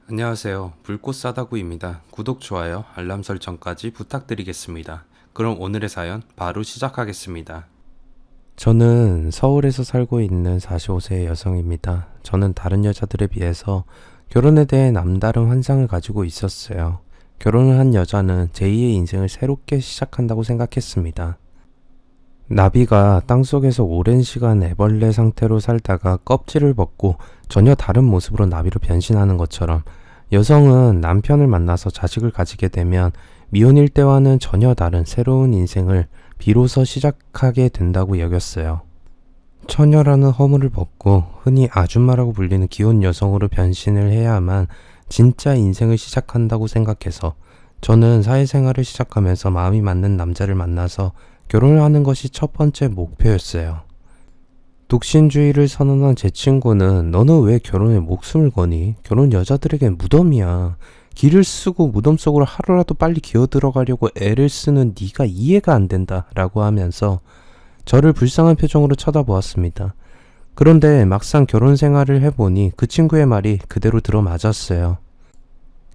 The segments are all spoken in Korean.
안녕하세요. 불꽃 사다구입니다. 구독, 좋아요, 알람 설정까지 부탁드리겠습니다. 그럼 오늘의 사연 바로 시작하겠습니다. 저는 서울에서 살고 있는 45세의 여성입니다. 저는 다른 여자들에 비해서 결혼에 대해 남다른 환상을 가지고 있었어요. 결혼을 한 여자는 제2의 인생을 새롭게 시작한다고 생각했습니다. 나비가 땅속에서 오랜 시간 애벌레 상태로 살다가 껍질을 벗고 전혀 다른 모습으로 나비로 변신하는 것처럼 여성은 남편을 만나서 자식을 가지게 되면 미혼일 때와는 전혀 다른 새로운 인생을 비로소 시작하게 된다고 여겼어요. 처녀라는 허물을 벗고 흔히 아줌마라고 불리는 귀여운 여성으로 변신을 해야만 진짜 인생을 시작한다고 생각해서 저는 사회생활을 시작하면서 마음이 맞는 남자를 만나서 결혼을 하는 것이 첫 번째 목표였어요. 독신주의를 선언한 제 친구는 너는 왜 결혼에 목숨을 거니? 결혼 여자들에겐 무덤이야. 기를 쓰고 무덤 속으로 하루라도 빨리 기어 들어가려고 애를 쓰는 네가 이해가 안 된다 라고 하면서 저를 불쌍한 표정으로 쳐다보았습니다. 그런데 막상 결혼 생활을 해보니 그 친구의 말이 그대로 들어맞았어요.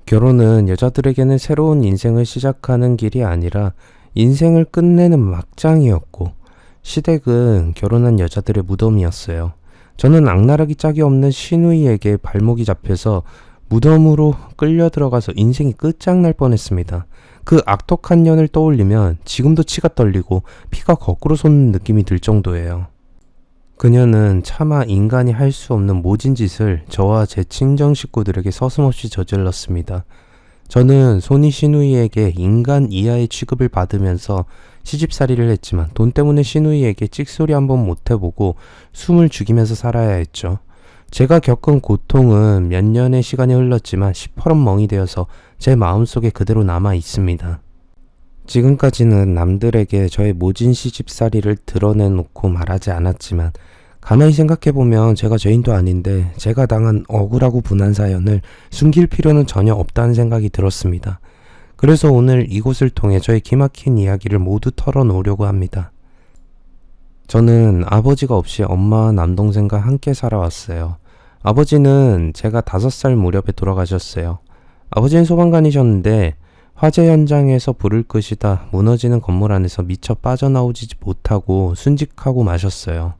결혼은 여자들에게는 새로운 인생을 시작하는 길이 아니라 인생을 끝내는 막장이었고 시댁은 결혼한 여자들의 무덤이었어요. 저는 악랄하기 짝이 없는 시누이에게 발목이 잡혀서 무덤으로 끌려 들어가서 인생이 끝장날 뻔했습니다. 그 악독한 년을 떠올리면 지금도 치가 떨리고 피가 거꾸로 솟는 느낌이 들 정도예요. 그녀는 차마 인간이 할 수 없는 모진 짓을 저와 제 친정 식구들에게 서슴없이 저질렀습니다. 저는 손이 시누이에게 인간 이하의 취급을 받으면서 시집살이를 했지만 돈 때문에 시누이에게 찍소리 한번 못해보고 숨을 죽이면서 살아야 했죠. 제가 겪은 고통은 몇 년의 시간이 흘렀지만 시퍼런 멍이 되어서 제 마음속에 그대로 남아 있습니다. 지금까지는 남들에게 저의 모진 시집살이를 드러내놓고 말하지 않았지만 가만히 생각해보면 제가 죄인도 아닌데 제가 당한 억울하고 분한 사연을 숨길 필요는 전혀 없다는 생각이 들었습니다. 그래서 오늘 이곳을 통해 저의 기막힌 이야기를 모두 털어놓으려고 합니다. 저는 아버지가 없이 엄마와 남동생과 함께 살아왔어요. 아버지는 제가 5살 무렵에 돌아가셨어요. 아버지는 소방관이셨는데 화재 현장에서 불을 끄시다 무너지는 건물 안에서 미처 빠져나오지 못하고 순직하고 마셨어요.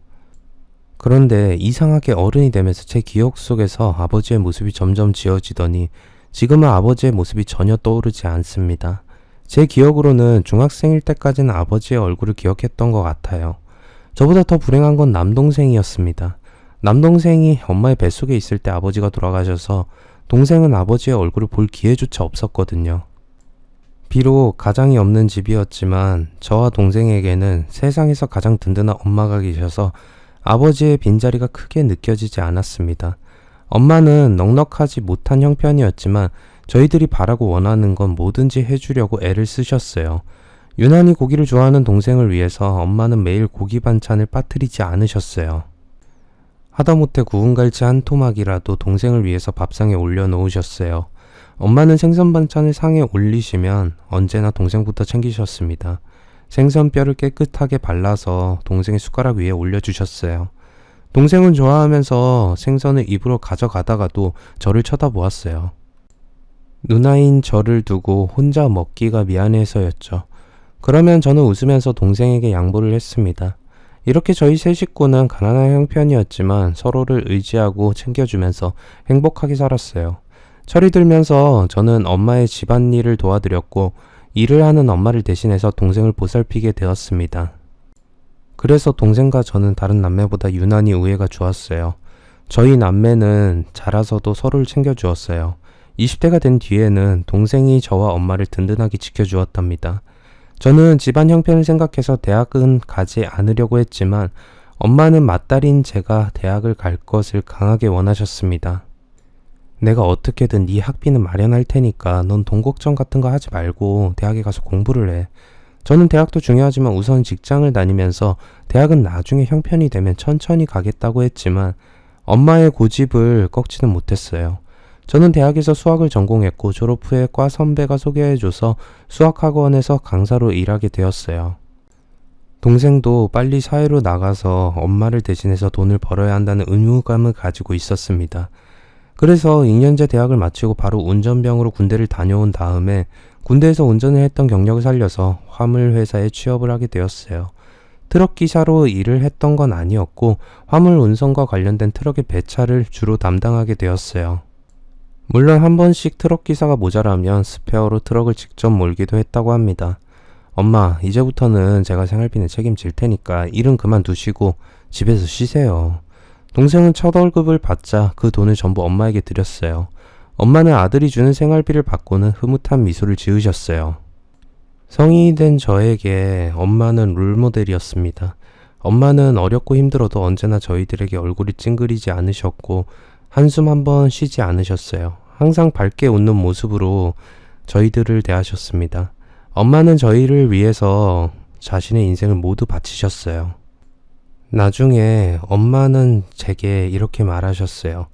그런데 이상하게 어른이 되면서 제 기억 속에서 아버지의 모습이 점점 지워지더니 지금은 아버지의 모습이 전혀 떠오르지 않습니다. 제 기억으로는 중학생일 때까지는 아버지의 얼굴을 기억했던 것 같아요. 저보다 더 불행한 건 남동생이었습니다. 남동생이 엄마의 뱃속에 있을 때 아버지가 돌아가셔서 동생은 아버지의 얼굴을 볼 기회조차 없었거든요. 비록 가장이 없는 집이었지만 저와 동생에게는 세상에서 가장 든든한 엄마가 계셔서 아버지의 빈자리가 크게 느껴지지 않았습니다. 엄마는 넉넉하지 못한 형편이었지만 저희들이 바라고 원하는 건 뭐든지 해주려고 애를 쓰셨어요. 유난히 고기를 좋아하는 동생을 위해서 엄마는 매일 고기 반찬을 빠뜨리지 않으셨어요. 하다못해 구운 갈치 한 토막이라도 동생을 위해서 밥상에 올려놓으셨어요. 엄마는 생선 반찬을 상에 올리시면 언제나 동생부터 챙기셨습니다. 생선뼈를 깨끗하게 발라서 동생의 숟가락 위에 올려주셨어요. 동생은 좋아하면서 생선을 입으로 가져가다가도 저를 쳐다보았어요. 누나인 저를 두고 혼자 먹기가 미안해서였죠. 그러면 저는 웃으면서 동생에게 양보를 했습니다. 이렇게 저희 세 식구는 가난한 형편이었지만 서로를 의지하고 챙겨주면서 행복하게 살았어요. 철이 들면서 저는 엄마의 집안일을 도와드렸고 일을 하는 엄마를 대신해서 동생을 보살피게 되었습니다. 그래서 동생과 저는 다른 남매보다 유난히 우애가 좋았어요. 저희 남매는 자라서도 서로를 챙겨주었어요. 20대가 된 뒤에는 동생이 저와 엄마를 든든하게 지켜주었답니다. 저는 집안 형편을 생각해서 대학은 가지 않으려고 했지만 엄마는 맏딸인 제가 대학을 갈 것을 강하게 원하셨습니다. 내가 어떻게든 네 학비는 마련할 테니까 넌 돈 걱정 같은 거 하지 말고 대학에 가서 공부를 해. 저는 대학도 중요하지만 우선 직장을 다니면서 대학은 나중에 형편이 되면 천천히 가겠다고 했지만 엄마의 고집을 꺾지는 못했어요. 저는 대학에서 수학을 전공했고 졸업 후에 과 선배가 소개해줘서 수학학원에서 강사로 일하게 되었어요. 동생도 빨리 사회로 나가서 엄마를 대신해서 돈을 벌어야 한다는 의무감을 가지고 있었습니다. 그래서 2년제 대학을 마치고 바로 운전병으로 군대를 다녀온 다음에 군대에서 운전을 했던 경력을 살려서 화물 회사에 취업을 하게 되었어요. 트럭 기사로 일을 했던 건 아니었고 화물 운송과 관련된 트럭의 배차를 주로 담당하게 되었어요. 물론 한 번씩 트럭 기사가 모자라면 스페어로 트럭을 직접 몰기도 했다고 합니다. 엄마, 이제부터는 제가 생활비는 책임질 테니까 일은 그만두시고 집에서 쉬세요. 동생은 첫 월급을 받자 그 돈을 전부 엄마에게 드렸어요. 엄마는 아들이 주는 생활비를 받고는 흐뭇한 미소를 지으셨어요. 성인이 된 저에게 엄마는 롤모델이었습니다. 엄마는 어렵고 힘들어도 언제나 저희들에게 얼굴이 찡그리지 않으셨고 한숨 한번 쉬지 않으셨어요. 항상 밝게 웃는 모습으로 저희들을 대하셨습니다. 엄마는 저희를 위해서 자신의 인생을 모두 바치셨어요. 나중에 엄마는 제게 이렇게 말하셨어요.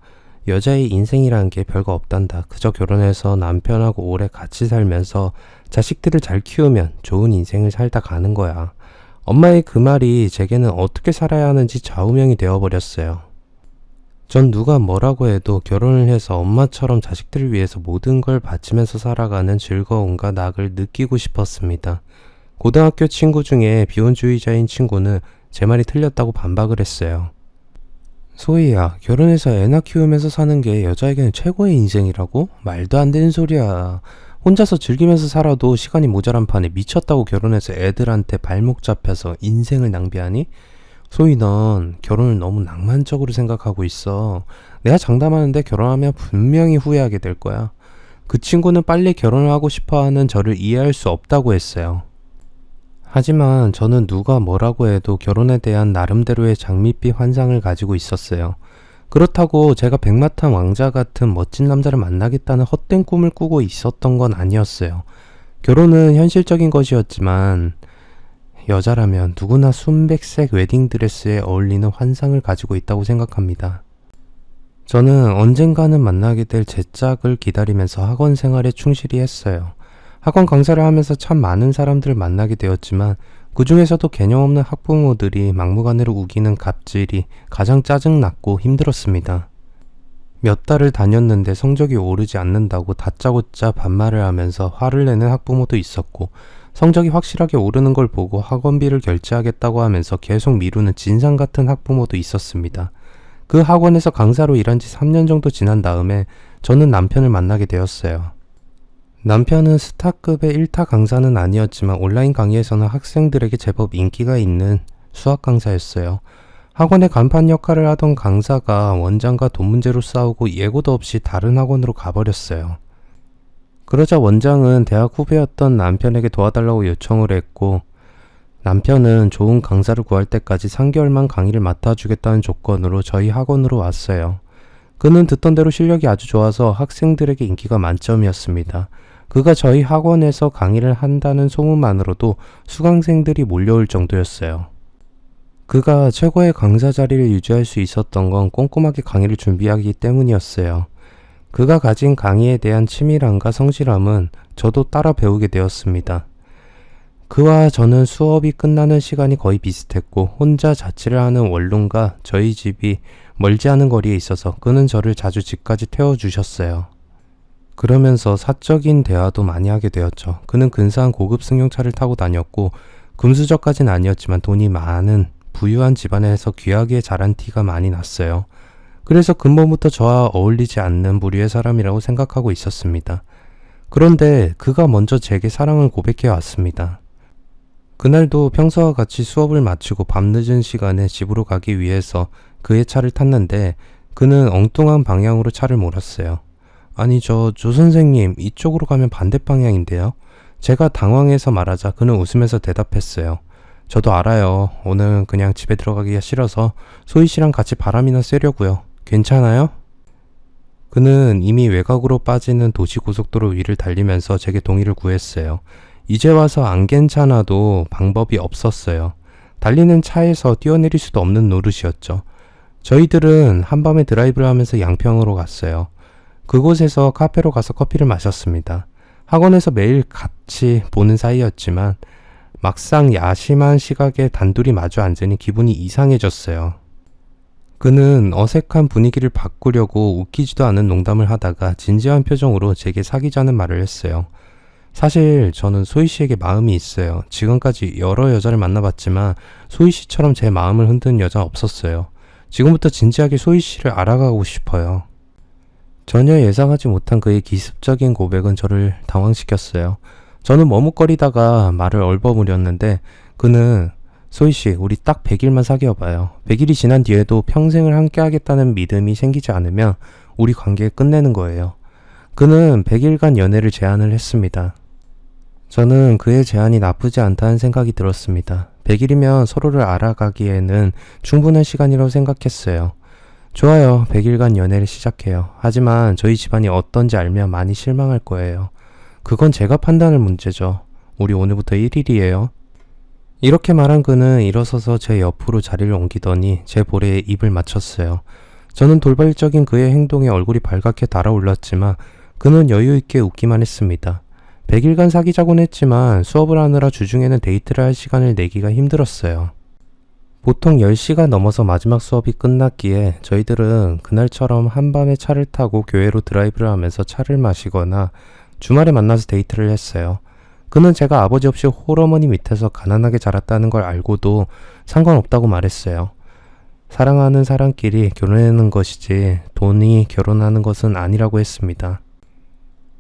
여자의 인생이란 게 별거 없단다. 그저 결혼해서 남편하고 오래 같이 살면서 자식들을 잘 키우면 좋은 인생을 살다 가는 거야. 엄마의 그 말이 제게는 어떻게 살아야 하는지 좌우명이 되어버렸어요. 전 누가 뭐라고 해도 결혼을 해서 엄마처럼 자식들을 위해서 모든 걸 바치면서 살아가는 즐거움과 낙을 느끼고 싶었습니다. 고등학교 친구 중에 비혼주의자인 친구는 제 말이 틀렸다고 반박을 했어요. 소희야, 결혼해서 애나 키우면서 사는 게 여자에게는 최고의 인생이라고? 말도 안 되는 소리야. 혼자서 즐기면서 살아도 시간이 모자란 판에 미쳤다고 결혼해서 애들한테 발목 잡혀서 인생을 낭비하니? 소희, 넌 결혼을 너무 낭만적으로 생각하고 있어. 내가 장담하는데 결혼하면 분명히 후회하게 될 거야. 그 친구는 빨리 결혼을 하고 싶어하는 저를 이해할 수 없다고 했어요. 하지만 저는 누가 뭐라고 해도 결혼에 대한 나름대로의 장밋빛 환상을 가지고 있었어요. 그렇다고 제가 백마탄 왕자 같은 멋진 남자를 만나겠다는 헛된 꿈을 꾸고 있었던 건 아니었어요. 결혼은 현실적인 것이었지만 여자라면 누구나 순백색 웨딩드레스에 어울리는 환상을 가지고 있다고 생각합니다. 저는 언젠가는 만나게 될 제 짝을 기다리면서 학원 생활에 충실히 했어요. 학원 강사를 하면서 참 많은 사람들을 만나게 되었지만 그 중에서도 개념 없는 학부모들이 막무가내로 우기는 갑질이 가장 짜증났고 힘들었습니다. 몇 달을 다녔는데 성적이 오르지 않는다고 다짜고짜 반말을 하면서 화를 내는 학부모도 있었고, 성적이 확실하게 오르는 걸 보고 학원비를 결제하겠다고 하면서 계속 미루는 진상 같은 학부모도 있었습니다. 그 학원에서 강사로 일한 지 3년 정도 지난 다음에 저는 남편을 만나게 되었어요. 남편은 스타급의 1타 강사는 아니었지만 온라인 강의에서는 학생들에게 제법 인기가 있는 수학 강사였어요. 학원의 간판 역할을 하던 강사가 원장과 돈 문제로 싸우고 예고도 없이 다른 학원으로 가버렸어요. 그러자 원장은 대학 후배였던 남편에게 도와달라고 요청을 했고, 남편은 좋은 강사를 구할 때까지 3개월만 강의를 맡아주겠다는 조건으로 저희 학원으로 왔어요. 그는 듣던 대로 실력이 아주 좋아서 학생들에게 인기가 만점이었습니다. 그가 저희 학원에서 강의를 한다는 소문만으로도 수강생들이 몰려올 정도였어요. 그가 최고의 강사 자리를 유지할 수 있었던 건 꼼꼼하게 강의를 준비하기 때문이었어요. 그가 가진 강의에 대한 치밀함과 성실함은 저도 따라 배우게 되었습니다. 그와 저는 수업이 끝나는 시간이 거의 비슷했고, 혼자 자취를 하는 원룸과 저희 집이 멀지 않은 거리에 있어서 그는 저를 자주 집까지 태워주셨어요. 그러면서 사적인 대화도 많이 하게 되었죠. 그는 근사한 고급 승용차를 타고 다녔고, 금수저까진 아니었지만 돈이 많은 부유한 집안에서 귀하게 자란 티가 많이 났어요. 그래서 근본부터 저와 어울리지 않는 부류의 사람이라고 생각하고 있었습니다. 그런데 그가 먼저 제게 사랑을 고백해 왔습니다. 그날도 평소와 같이 수업을 마치고 밤늦은 시간에 집으로 가기 위해서 그의 차를 탔는데 그는 엉뚱한 방향으로 차를 몰았어요. 아니, 조 선생님, 이쪽으로 가면 반대 방향인데요. 제가 당황해서 말하자 그는 웃으면서 대답했어요. 저도 알아요. 오늘은 그냥 집에 들어가기가 싫어서 소희 씨랑 같이 바람이나 쐬려고요. 괜찮아요? 그는 이미 외곽으로 빠지는 도시고속도로 위를 달리면서 제게 동의를 구했어요. 이제 와서 안 괜찮아도 방법이 없었어요. 달리는 차에서 뛰어내릴 수도 없는 노릇이었죠. 저희들은 한밤에 드라이브를 하면서 양평으로 갔어요. 그곳에서 카페로 가서 커피를 마셨습니다. 학원에서 매일 같이 보는 사이였지만 막상 야심한 시각에 단둘이 마주 앉으니 기분이 이상해졌어요. 그는 어색한 분위기를 바꾸려고 웃기지도 않은 농담을 하다가 진지한 표정으로 제게 사귀자는 말을 했어요. 사실 저는 소희 씨에게 마음이 있어요. 지금까지 여러 여자를 만나봤지만 소희 씨처럼 제 마음을 흔드는 여자 없었어요. 지금부터 진지하게 소희 씨를 알아가고 싶어요. 전혀 예상하지 못한 그의 기습적인 고백은 저를 당황시켰어요. 저는 머뭇거리다가 말을 얼버무렸는데 그는 소희 씨, 우리 딱 100일만 사귀어봐요. 100일이 지난 뒤에도 평생을 함께 하겠다는 믿음이 생기지 않으면 우리 관계 끝내는 거예요. 그는 100일간 연애를 제안을 했습니다. 저는 그의 제안이 나쁘지 않다는 생각이 들었습니다. 100일이면 서로를 알아가기에는 충분한 시간이라고 생각했어요. 좋아요. 100일간 연애를 시작해요. 하지만 저희 집안이 어떤지 알면 많이 실망할 거예요. 그건 제가 판단할 문제죠. 우리 오늘부터 1일이에요. 이렇게 말한 그는 일어서서 제 옆으로 자리를 옮기더니 제 볼에 입을 맞췄어요. 저는 돌발적인 그의 행동에 얼굴이 발갛게 달아올랐지만 그는 여유있게 웃기만 했습니다. 100일간 사귀자곤 했지만 수업을 하느라 주중에는 데이트를 할 시간을 내기가 힘들었어요. 보통 10시가 넘어서 마지막 수업이 끝났기에 저희들은 그날처럼 한밤에 차를 타고 교회로 드라이브를 하면서 차를 마시거나 주말에 만나서 데이트를 했어요. 그는 제가 아버지 없이 홀어머니 밑에서 가난하게 자랐다는 걸 알고도 상관없다고 말했어요. 사랑하는 사람끼리 결혼하는 것이지 돈이 결혼하는 것은 아니라고 했습니다.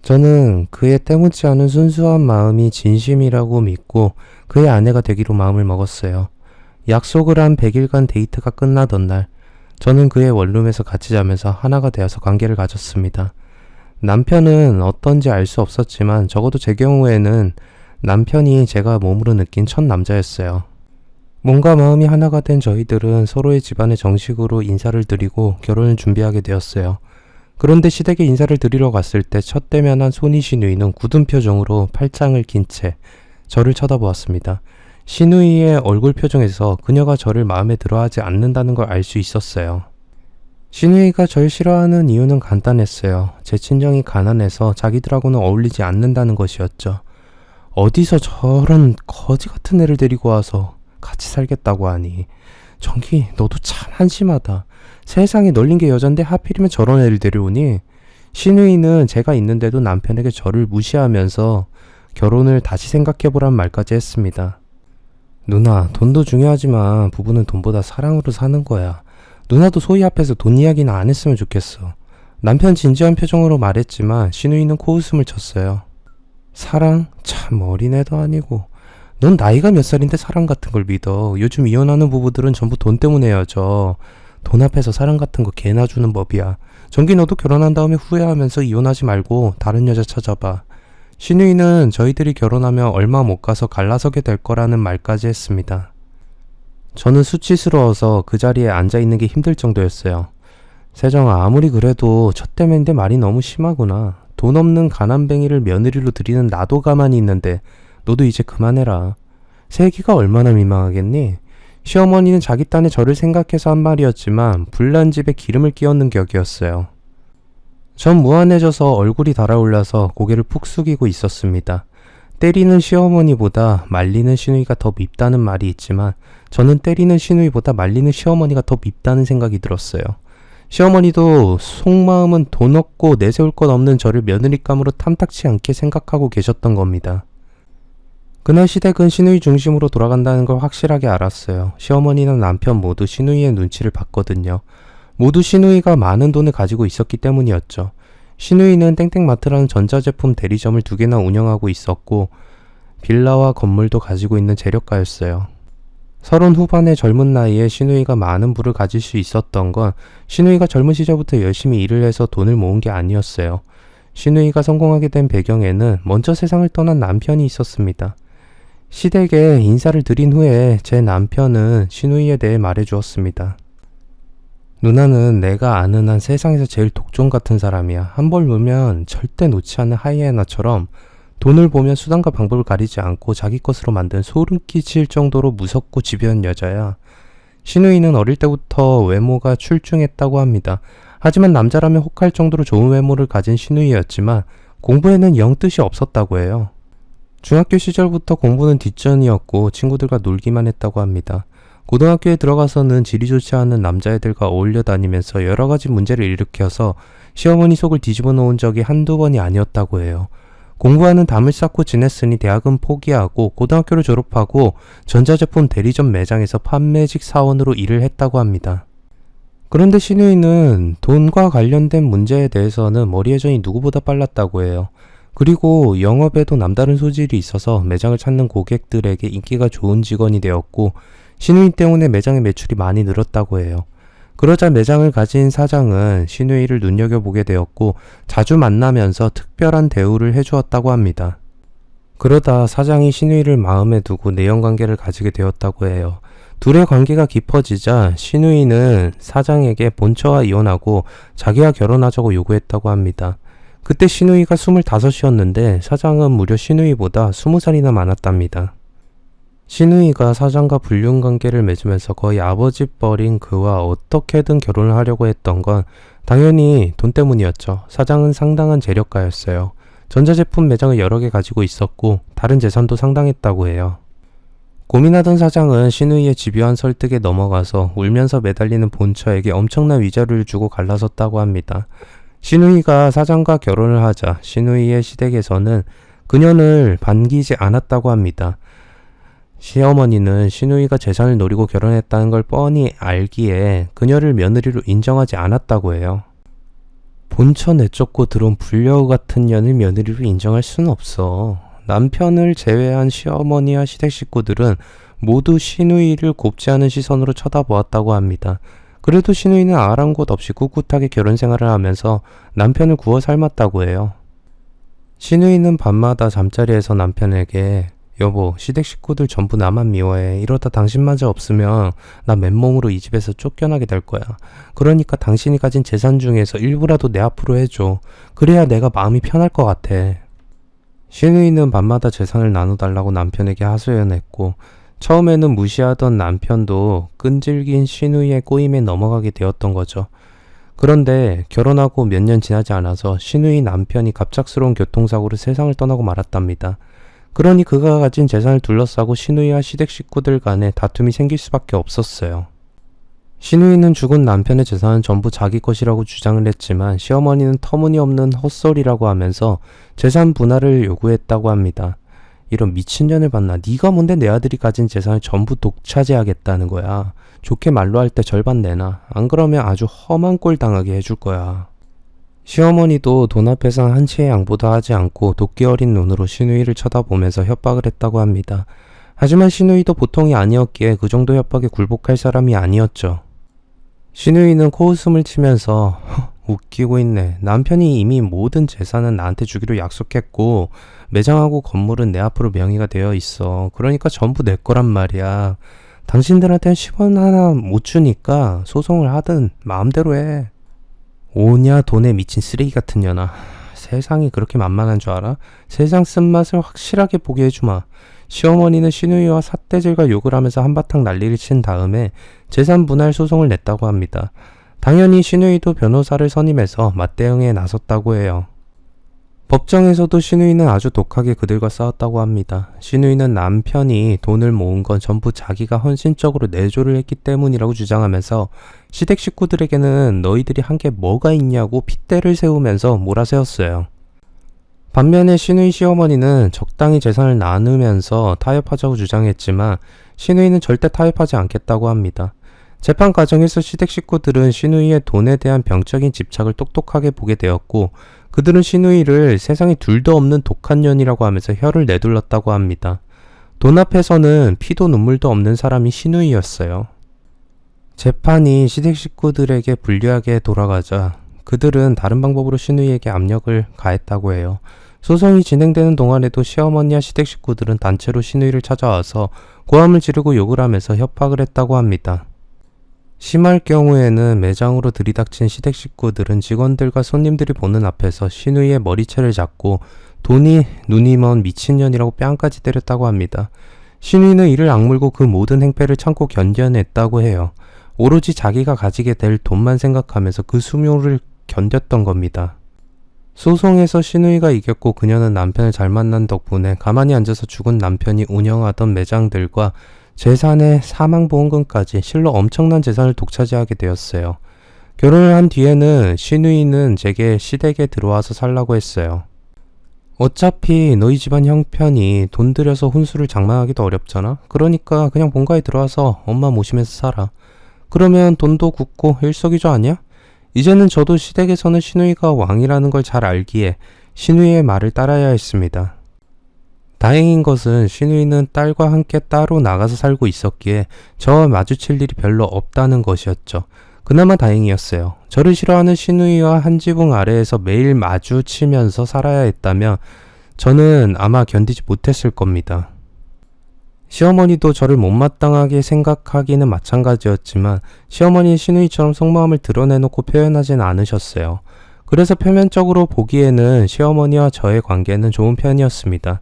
저는 그의 때묻지 않은 순수한 마음이 진심이라고 믿고 그의 아내가 되기로 마음을 먹었어요. 약속을 한 100일간 데이트가 끝나던 날, 저는 그의 원룸에서 같이 자면서 하나가 되어서 관계를 가졌습니다. 남편은 어떤지 알 수 없었지만 적어도 제 경우에는 남편이 제가 몸으로 느낀 첫 남자였어요. 몸과 마음이 하나가 된 저희들은 서로의 집안에 정식으로 인사를 드리고 결혼을 준비하게 되었어요. 그런데 시댁에 인사를 드리러 갔을 때 첫 대면한 소니 시누이는 굳은 표정으로 팔짱을 낀 채 저를 쳐다보았습니다. 시누이의 얼굴 표정에서 그녀가 저를 마음에 들어하지 않는다는 걸 알 수 있었어요. 시누이가 절 싫어하는 이유는 간단했어요. 제 친정이 가난해서 자기들하고는 어울리지 않는다는 것이었죠. 어디서 저런 거지 같은 애를 데리고 와서 같이 살겠다고 하니. 정기, 너도 참 한심하다. 세상에 널린 게 여잔데 하필이면 저런 애를 데려오니. 시누이는 제가 있는데도 남편에게 저를 무시하면서 결혼을 다시 생각해보란 말까지 했습니다. 누나, 돈도 중요하지만 부부는 돈보다 사랑으로 사는 거야. 누나도 소희 앞에서 돈 이야기는 안 했으면 좋겠어. 남편 진지한 표정으로 말했지만 시누이는 코웃음을 쳤어요. 사랑? 참 어린애도 아니고. 넌 나이가 몇 살인데 사랑 같은 걸 믿어. 요즘 이혼하는 부부들은 전부 돈 때문에 헤어져. 돈 앞에서 사랑 같은 거 개나 주는 법이야. 정기 너도 결혼한 다음에 후회하면서 이혼하지 말고 다른 여자 찾아봐. 시누이는 저희들이 결혼하면 얼마 못 가서 갈라서게 될 거라는 말까지 했습니다. 저는 수치스러워서 그 자리에 앉아있는 게 힘들 정도였어요. 세정아, 아무리 그래도 첫 대면인데 말이 너무 심하구나. 돈 없는 가난뱅이를 며느리로 들이는 나도 가만히 있는데 너도 이제 그만해라. 세기가 얼마나 민망하겠니? 시어머니는 자기 딴에 저를 생각해서 한 말이었지만 불난 집에 기름을 끼얹는 격이었어요. 전 무안해져서 얼굴이 달아올라서 고개를 푹 숙이고 있었습니다. 때리는 시어머니보다 말리는 시누이가 더 밉다는 말이 있지만 저는 때리는 시누이보다 말리는 시어머니가 더 밉다는 생각이 들었어요. 시어머니도 속마음은 돈 없고 내세울 것 없는 저를 며느리감으로 탐탁치 않게 생각하고 계셨던 겁니다. 그날 시댁은 시누이 중심으로 돌아간다는 걸 확실하게 알았어요. 시어머니나 남편 모두 시누이의 눈치를 봤거든요. 모두 시누이가 많은 돈을 가지고 있었기 때문이었죠. 시누이는 땡땡마트라는 전자제품 대리점을 2개나 운영하고 있었고 빌라와 건물도 가지고 있는 재력가였어요. 30 후반의 젊은 나이에 시누이가 많은 부를 가질 수 있었던 건 시누이가 젊은 시절부터 열심히 일을 해서 돈을 모은 게 아니었어요. 시누이가 성공하게 된 배경에는 먼저 세상을 떠난 남편이 있었습니다. 시댁에 인사를 드린 후에 제 남편은 시누이에 대해 말해주었습니다. 누나는 내가 아는 한 세상에서 제일 독종 같은 사람이야. 한 번 물면 절대 놓지 않는 하이에나처럼 돈을 보면 수단과 방법을 가리지 않고 자기 것으로 만든 소름 끼칠 정도로 무섭고 집요한 여자야. 시누이는 어릴 때부터 외모가 출중했다고 합니다. 하지만 남자라면 혹할 정도로 좋은 외모를 가진 시누이였지만 공부에는 영 뜻이 없었다고 해요. 중학교 시절부터 공부는 뒷전이었고 친구들과 놀기만 했다고 합니다. 고등학교에 들어가서는 질이 좋지 않은 남자애들과 어울려 다니면서 여러 가지 문제를 일으켜서 시어머니 속을 뒤집어 놓은 적이 한두 번이 아니었다고 해요. 공부하는 담을 쌓고 지냈으니 대학은 포기하고 고등학교를 졸업하고 전자제품 대리점 매장에서 판매직 사원으로 일을 했다고 합니다. 그런데 신우이는 돈과 관련된 문제에 대해서는 머리 회전이 누구보다 빨랐다고 해요. 그리고 영업에도 남다른 소질이 있어서 매장을 찾는 고객들에게 인기가 좋은 직원이 되었고 신우이 때문에 매장의 매출이 많이 늘었다고 해요. 그러자 매장을 가진 사장은 신우이를 눈여겨보게 되었고 자주 만나면서 특별한 대우를 해주었다고 합니다. 그러다 사장이 신우이를 마음에 두고 내연관계를 가지게 되었다고 해요. 둘의 관계가 깊어지자 신우이는 사장에게 본처와 이혼하고 자기와 결혼하자고 요구했다고 합니다. 그때 신우이가 25이었는데 사장은 무려 신우이보다 20살이나 많았답니다. 신우이가 사장과 불륜관계를 맺으면서 거의 아버지뻘인 그와 어떻게든 결혼을 하려고 했던 건 당연히 돈 때문이었죠. 사장은 상당한 재력가였어요. 전자제품 매장을 여러 개 가지고 있었고 다른 재산도 상당했다고 해요. 고민하던 사장은 신우이의 집요한 설득에 넘어가서 울면서 매달리는 본처에게 엄청난 위자료를 주고 갈라섰다고 합니다. 신우이가 사장과 결혼을 하자 신우이의 시댁에서는 그년을 반기지 않았다고 합니다. 시어머니는 신우이가 재산을 노리고 결혼했다는 걸 뻔히 알기에 그녀를 며느리로 인정하지 않았다고 해요. 본처 내쫓고 들어온 불려우 같은 년을 며느리로 인정할 순 없어. 남편을 제외한 시어머니와 시댁 식구들은 모두 신우이를 곱지 않은 시선으로 쳐다보았다고 합니다. 그래도 신우이는 아랑곳 없이 꿋꿋하게 결혼 생활을 하면서 남편을 구워 삶았다고 해요. 신우이는 밤마다 잠자리에서 남편에게 여보, 시댁 식구들 전부 나만 미워해. 이러다 당신마저 없으면 나 맨몸으로 이 집에서 쫓겨나게 될 거야. 그러니까 당신이 가진 재산 중에서 일부라도 내 앞으로 해줘. 그래야 내가 마음이 편할 것 같아. 신우이는 밤마다 재산을 나눠달라고 남편에게 하소연했고 처음에는 무시하던 남편도 끈질긴 신우이의 꼬임에 넘어가게 되었던 거죠. 그런데 결혼하고 몇 년 지나지 않아서 신우이 남편이 갑작스러운 교통사고로 세상을 떠나고 말았답니다. 그러니 그가 가진 재산을 둘러싸고 신우이와 시댁 식구들 간에 다툼이 생길 수밖에 없었어요. 신우이는 죽은 남편의 재산은 전부 자기 것이라고 주장을 했지만 시어머니는 터무니없는 헛소리라고 하면서 재산 분할을 요구했다고 합니다. 이런 미친년을 봤나? 네가 뭔데 내 아들이 가진 재산을 전부 독차지하겠다는 거야. 좋게 말로 할 때 절반 내놔. 안 그러면 아주 험한 꼴 당하게 해줄 거야. 시어머니도 돈 앞에선 한치의 양보도 하지 않고 도끼 어린 눈으로 신우이를 쳐다보면서 협박을 했다고 합니다. 하지만 신우이도 보통이 아니었기에 그 정도 협박에 굴복할 사람이 아니었죠. 신우이는 코웃음을 치면서 웃기고 있네. 남편이 이미 모든 재산은 나한테 주기로 약속했고 매장하고 건물은 내 앞으로 명의가 되어 있어. 그러니까 전부 내 거란 말이야. 당신들한테는 10원 하나 못 주니까 소송을 하든 마음대로 해. 오냐 돈에 미친 쓰레기 같은 년아. 세상이 그렇게 만만한 줄 알아? 세상 쓴맛을 확실하게 보게 해주마. 시어머니는 신우이와 삿대질과 욕을 하면서 한바탕 난리를 친 다음에 재산 분할 소송을 냈다고 합니다. 당연히 신우이도 변호사를 선임해서 맞대응에 나섰다고 해요. 법정에서도 신우이는 아주 독하게 그들과 싸웠다고 합니다. 신우이는 남편이 돈을 모은 건 전부 자기가 헌신적으로 내조를 했기 때문이라고 주장하면서 시댁 식구들에게는 너희들이 한 게 뭐가 있냐고 핏대를 세우면서 몰아세웠어요. 반면에 신우이 시어머니는 적당히 재산을 나누면서 타협하자고 주장했지만 신우이는 절대 타협하지 않겠다고 합니다. 재판 과정에서 시댁 식구들은 신우이의 돈에 대한 병적인 집착을 똑똑하게 보게 되었고 그들은 신우이를 세상에 둘도 없는 독한 년이라고 하면서 혀를 내둘렀다고 합니다. 돈 앞에서는 피도 눈물도 없는 사람이 신우이였어요. 재판이 시댁 식구들에게 불리하게 돌아가자 그들은 다른 방법으로 신우이에게 압력을 가했다고 해요. 소송이 진행되는 동안에도 시어머니와 시댁 식구들은 단체로 신우이를 찾아와서 고함을 지르고 욕을 하면서 협박을 했다고 합니다. 심할 경우에는 매장으로 들이닥친 시댁 식구들은 직원들과 손님들이 보는 앞에서 신우이의 머리채를 잡고 돈이 눈이 먼 미친년이라고 뺨까지 때렸다고 합니다. 신우이는 이를 악물고 그 모든 행패를 참고 견뎌냈다고 해요. 오로지 자기가 가지게 될 돈만 생각하면서 그 수모를 견뎠던 겁니다. 소송에서 신우이가 이겼고 그녀는 남편을 잘 만난 덕분에 가만히 앉아서 죽은 남편이 운영하던 매장들과 재산에 사망보험금까지 실로 엄청난 재산을 독차지하게 되었어요. 결혼을 한 뒤에는 시누이는 제게 시댁에 들어와서 살라고 했어요. 어차피 너희 집안 형편이 돈 들여서 혼수를 장만하기도 어렵잖아. 그러니까 그냥 본가에 들어와서 엄마 모시면서 살아. 그러면 돈도 굳고 일석이조 아니야? 이제는 저도 시댁에서는 시누이가 왕이라는 걸 잘 알기에 시누이의 말을 따라야 했습니다. 다행인 것은 시누이는 딸과 함께 따로 나가서 살고 있었기에 저와 마주칠 일이 별로 없다는 것이었죠. 그나마 다행이었어요. 저를 싫어하는 시누이와 한 지붕 아래에서 매일 마주치면서 살아야 했다면 저는 아마 견디지 못했을 겁니다. 시어머니도 저를 못마땅하게 생각하기는 마찬가지였지만 시어머니는 시누이처럼 속마음을 드러내놓고 표현하진 않으셨어요. 그래서 표면적으로 보기에는 시어머니와 저의 관계는 좋은 편이었습니다.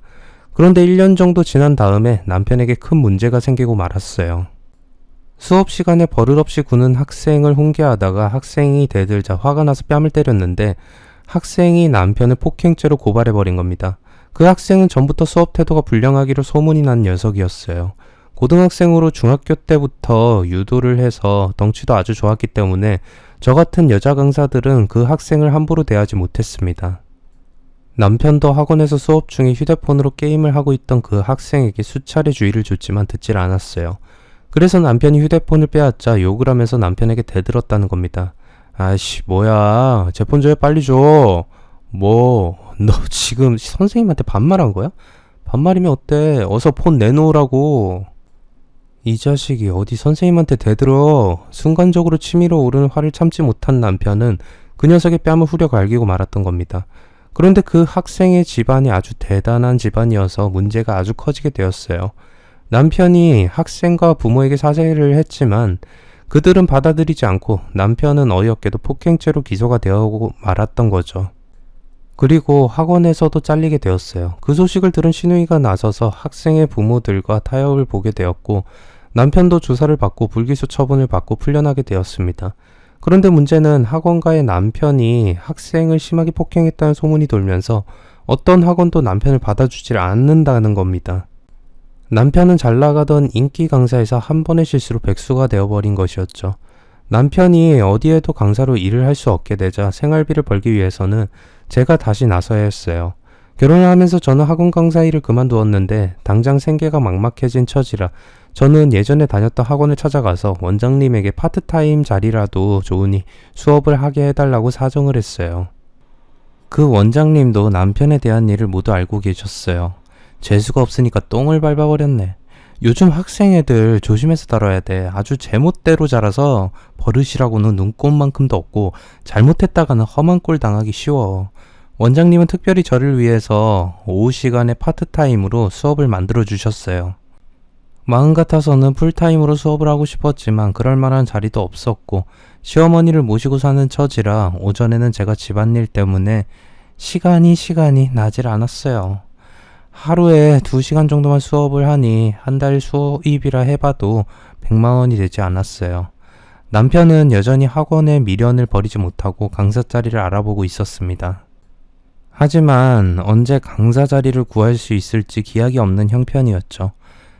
그런데 1년 정도 지난 다음에 남편에게 큰 문제가 생기고 말았어요. 수업 시간에 버릇없이 구는 학생을 훈계하다가 학생이 대들자 화가 나서 뺨을 때렸는데 학생이 남편을 폭행죄로 고발해버린 겁니다. 그 학생은 전부터 수업 태도가 불량하기로 소문이 난 녀석이었어요. 고등학생으로 중학교 때부터 유도를 해서 덩치도 아주 좋았기 때문에 저 같은 여자 강사들은 그 학생을 함부로 대하지 못했습니다. 남편도 학원에서 수업 중에 휴대폰으로 게임을 하고 있던 그 학생에게 수차례 주의를 줬지만 듣질 않았어요. 그래서 남편이 휴대폰을 빼앗자 욕을 하면서 남편에게 대들었다는 겁니다. 아이씨 뭐야 제 폰 줘요 빨리 줘. 뭐 너 지금 선생님한테 반말한 거야? 반말이면 어때? 어서 폰 내놓으라고. 이 자식이 어디 선생님한테 대들어. 순간적으로 치밀어 오르는 화를 참지 못한 남편은 그 녀석의 뺨을 후려 갈기고 말았던 겁니다. 그런데 그 학생의 집안이 아주 대단한 집안이어서 문제가 아주 커지게 되었어요. 남편이 학생과 부모에게 사죄를 했지만 그들은 받아들이지 않고 남편은 어이없게도 폭행죄로 기소가 되어 말았던 거죠. 그리고 학원에서도 잘리게 되었어요. 그 소식을 들은 시누이가 나서서 학생의 부모들과 타협을 보게 되었고 남편도 조사를 받고 불기소 처분을 받고 풀려나게 되었습니다. 그런데 문제는 학원가의 남편이 학생을 심하게 폭행했다는 소문이 돌면서 어떤 학원도 남편을 받아주질 않는다는 겁니다. 남편은 잘 나가던 인기 강사에서 한 번의 실수로 백수가 되어버린 것이었죠. 남편이 어디에도 강사로 일을 할 수 없게 되자 생활비를 벌기 위해서는 제가 다시 나서야 했어요. 결혼을 하면서 저는 학원 강사 일을 그만두었는데 당장 생계가 막막해진 처지라 저는 예전에 다녔던 학원을 찾아가서 원장님에게 파트타임 자리라도 좋으니 수업을 하게 해달라고 사정을 했어요. 그 원장님도 남편에 대한 일을 모두 알고 계셨어요. 재수가 없으니까 똥을 밟아버렸네. 요즘 학생 애들 조심해서 다뤄야 돼. 아주 제멋대로 자라서 버릇이라고는 눈꼽만큼도 없고 잘못했다가는 험한 꼴 당하기 쉬워. 원장님은 특별히 저를 위해서 오후 시간에 파트타임으로 수업을 만들어 주셨어요. 마음 같아서는 풀타임으로 수업을 하고 싶었지만 그럴 만한 자리도 없었고 시어머니를 모시고 사는 처지라 오전에는 제가 집안일 때문에 시간이 나질 않았어요. 하루에 2시간 정도만 수업을 하니 한 달 수입이라 해봐도 100만 원이 되지 않았어요. 남편은 여전히 학원에 미련을 버리지 못하고 강사 자리를 알아보고 있었습니다. 하지만 언제 강사 자리를 구할 수 있을지 기약이 없는 형편이었죠.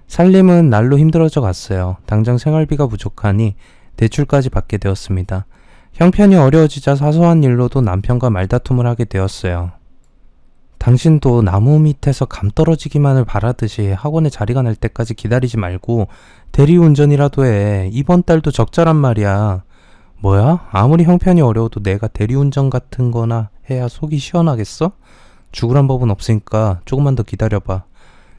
살림은 날로 힘들어져 갔어요. 당장 생활비가 부족하니 대출까지 받게 되었습니다. 형편이 어려워지자 사소한 일로도 남편과 말다툼을 하게 되었어요. 당신도 나무 밑에서 감 떨어지기만을 바라듯이 학원에 자리가 날 때까지 기다리지 말고 대리운전이라도 해. 이번 달도 적자란 말이야. 뭐야? 아무리 형편이 어려워도 내가 대리운전 같은 거나 해야 속이 시원하겠어? 죽으란 법은 없으니까 조금만 더 기다려봐.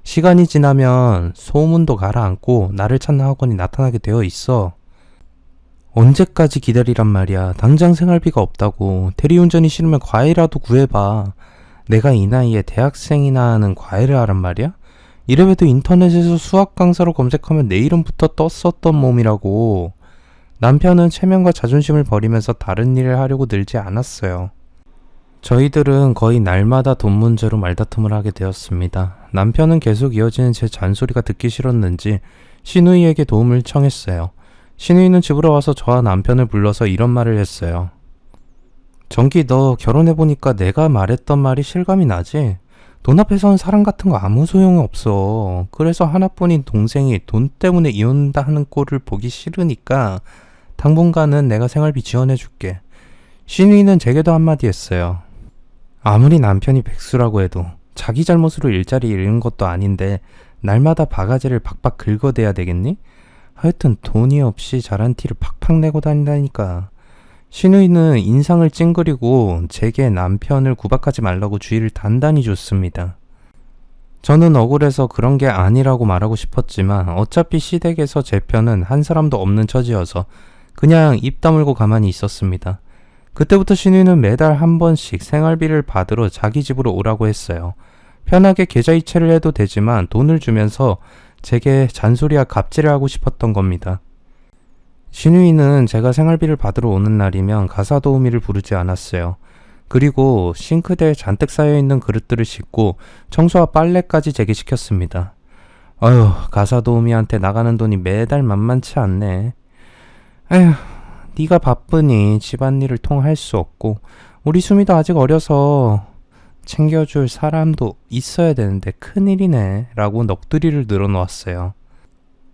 시간이 지나면 소문도 가라앉고 나를 찾는 학원이 나타나게 되어 있어. 언제까지 기다리란 말이야. 당장 생활비가 없다고. 대리운전이 싫으면 과외라도 구해봐. 내가 이 나이에 대학생이나 하는 과외를 하란 말이야? 이래봬도 인터넷에서 수학 강사로 검색하면 내 이름부터 떴었던 몸이라고. 남편은 체면과 자존심을 버리면서 다른 일을 하려고 늘지 않았어요. 저희들은 거의 날마다 돈 문제로 말다툼을 하게 되었습니다. 남편은 계속 이어지는 제 잔소리가 듣기 싫었는지 시누이에게 도움을 청했어요. 시누이는 집으로 와서 저와 남편을 불러서 이런 말을 했어요. 정기 너 결혼해보니까 내가 말했던 말이 실감이 나지? 돈 앞에서는 사랑 같은 거 아무 소용이 없어. 그래서 하나뿐인 동생이 돈 때문에 이혼한다 하는 꼴을 보기 싫으니까 당분간은 내가 생활비 지원해줄게. 신우이는 제게도 한마디 했어요. 아무리 남편이 백수라고 해도 자기 잘못으로 일자리 잃은 것도 아닌데 날마다 바가지를 박박 긁어대야 되겠니? 하여튼 돈이 없이 자란 티를 팍팍 내고 다닌다니까. 신우이는 인상을 찡그리고 제게 남편을 구박하지 말라고 주의를 단단히 줬습니다. 저는 억울해서 그런 게 아니라고 말하고 싶었지만 어차피 시댁에서 제 편은 한 사람도 없는 처지여서 그냥 입 다물고 가만히 있었습니다. 그때부터 신우이는 매달 한 번씩 생활비를 받으러 자기 집으로 오라고 했어요. 편하게 계좌이체를 해도 되지만 돈을 주면서 제게 잔소리와 갑질을 하고 싶었던 겁니다. 신우이는 제가 생활비를 받으러 오는 날이면 가사 도우미를 부르지 않았어요. 그리고 싱크대에 잔뜩 쌓여있는 그릇들을 씻고 청소와 빨래까지 제게 시켰습니다. 어휴, 가사 도우미한테 나가는 돈이 매달 만만치 않네. 에휴, 네가 바쁘니 집안일을 통할 수 없고 우리 수미도 아직 어려서 챙겨줄 사람도 있어야 되는데 큰일이네 라고 넋두리를 늘어놓았어요.